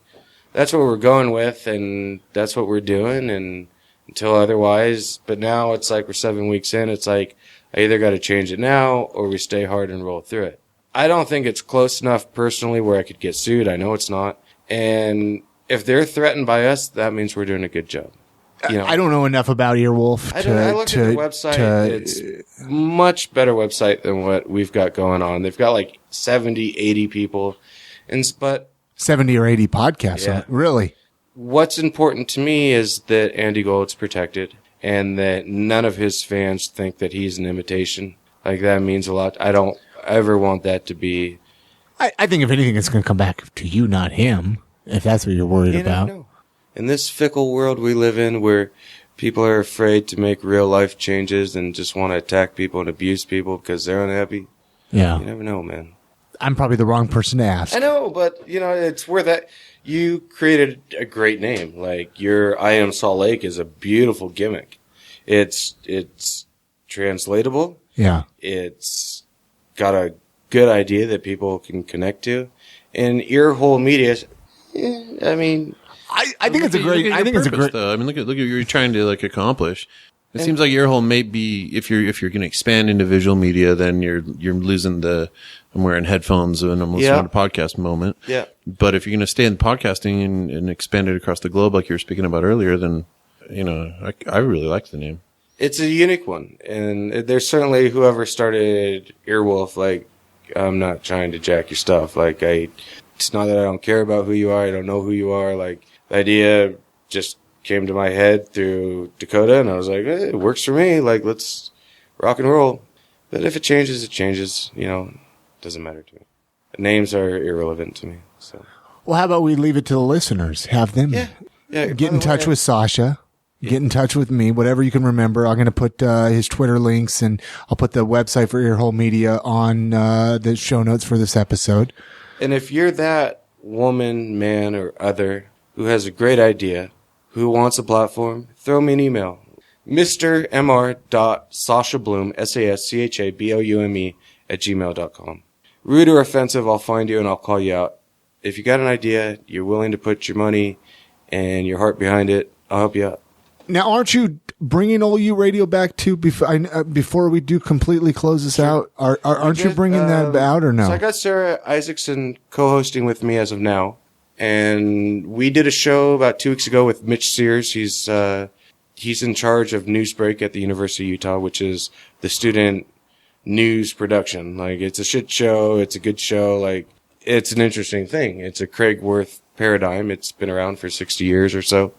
that's what we're going with, and that's what we're doing, and until otherwise. But now it's like we're 7 weeks in. It's like I either got to change it now or we stay hard and roll through it. I don't think it's close enough personally where I could get sued. I know it's not. And if they're threatened by us, that means we're doing a good job. You know, I don't know enough about Earwolf. I looked at the website. It's a much better website than what we've got going on. They've got like 70, 80 people. But 70 or 80 podcasts. Yeah. Really? What's important to me is that Andy Gold's protected and that none of his fans think that he's an imitation. Like, that means a lot. I don't ever want that to be. I think if anything, it's going to come back to you, not him, if that's what you're worried about. No. In this fickle world we live in where people are afraid to make real life changes and just want to attack people and abuse people because they're unhappy. Yeah. You never know, man. I'm probably the wrong person to ask. I know, but, you know, it's where that you created a great name. Like, your I Am Salt Lake is a beautiful gimmick. It's translatable. Yeah. It's got a good idea that people can connect to. And EarWhole Media, I mean, I think it's a great. I think it's a great. Though. I mean, look at what you're trying to like accomplish. It seems like EarWhole may be if you're going to expand into visual media, then you're losing the I'm wearing headphones and I'm listening to a podcast moment. Yeah. But if you're going to stay in podcasting and expand it across the globe, like you were speaking about earlier, then you know I really like the name. It's a unique one, and there's certainly whoever started Earwolf. Like, I'm not trying to jack your stuff. Like, it's not that I don't care about who you are. I don't know who you are. Like, the idea just came to my head through Dakota, and I was like, it works for me. Like, let's rock and roll. But if it changes, it changes. You know, it doesn't matter to me. The names are irrelevant to me. So. Well, how about we leave it to the listeners? Have them get in touch with Sascha. Get in touch with me, whatever you can remember. I'm going to put his Twitter links, and I'll put the website for EarWhole Media on the show notes for this episode. And if you're that woman, man, or other who has a great idea, who wants a platform, throw me an email. mr.mr.saschablume, SASCHABLUME @gmail.com. Rude or offensive, I'll find you and I'll call you out. If you got an idea, you're willing to put your money and your heart behind it, I'll help you out. Now, aren't you bringing OU Radio back too before we do completely close this out? Aren't you bringing that out or no? So I got Sarah Isaacson co-hosting with me as of now. And we did a show about 2 weeks ago with Mitch Sears. He's in charge of Newsbreak at the University of Utah, which is the student news production. Like, it's a shit show. It's a good show. Like, it's an interesting thing. It's a Craig Worth paradigm. It's been around for 60 years or so.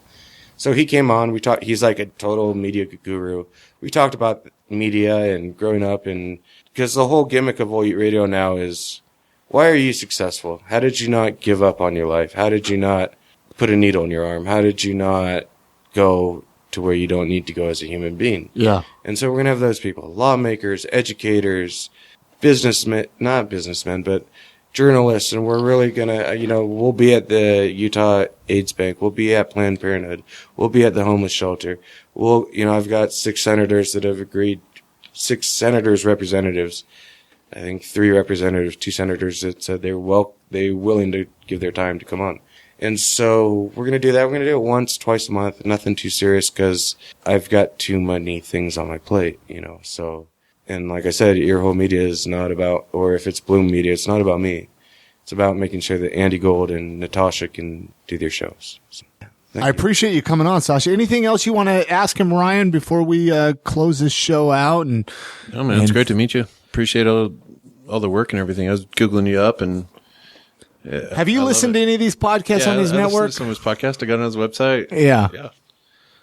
So he came on. We talked. He's like a total media guru. We talked about media and growing up, and because the whole gimmick of OU Radio now is, why are you successful? How did you not give up on your life? How did you not put a needle in your arm? How did you not go to where you don't need to go as a human being? Yeah. And so we're going to have those people, lawmakers, educators, not businessmen, but journalists. And we're really going to, we'll be at the Utah AIDS Bank. We'll be at Planned Parenthood. We'll be at the homeless shelter. I've got 6 senators that have agreed, 6 senators representatives. I think 3 representatives, 2 senators that said they're willing to give their time to come on. And so we're going to do that. We're going to do it once, twice a month. Nothing too serious because I've got too many things on my plate, so. And like I said, EarWhole Media is not about, or if it's Blume Media, it's not about me. It's about making sure that Andy Gold and Natasha can do their shows. So, I appreciate you coming on, Sascha. Anything else you want to ask him, Ryan, before we close this show out? No, man, it's great to meet you. Appreciate all the work and everything. I was Googling you up and. Have you listened to any of these podcasts on his network? Some of his podcast. I got on his website. Yeah.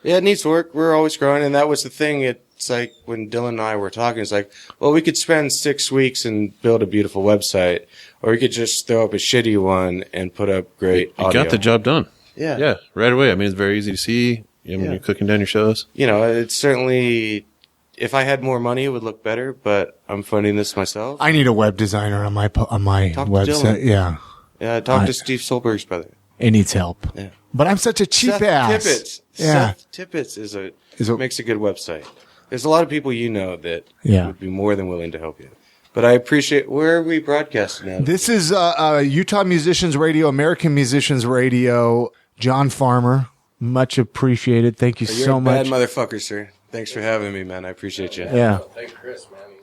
Yeah, it needs work. We're always growing. And that was the thing. It's like when Dylan and I were talking, it's like, well, we could spend 6 weeks and build a beautiful website, or we could just throw up a shitty one and put up great audio. You got the job done. Yeah. Yeah, right away. I mean, it's very easy to see. You're clicking down your shows. It's certainly, if I had more money, it would look better, but I'm funding this myself. I need a web designer on my website. Yeah, talk to Steve Solberg's brother. It needs help. Yeah. But I'm such a cheap Seth ass. Tippett. Yeah. Seth Tippett makes a good website. There's a lot of people that would be more than willing to help you. But I appreciate, where are we broadcasting now? This is Utah Musicians Radio, American Musicians Radio. John Farmer, much appreciated. Thank you so much. You're a bad motherfucker, sir. Thanks for having me, man. I appreciate you. Yeah. Thanks, Chris, man.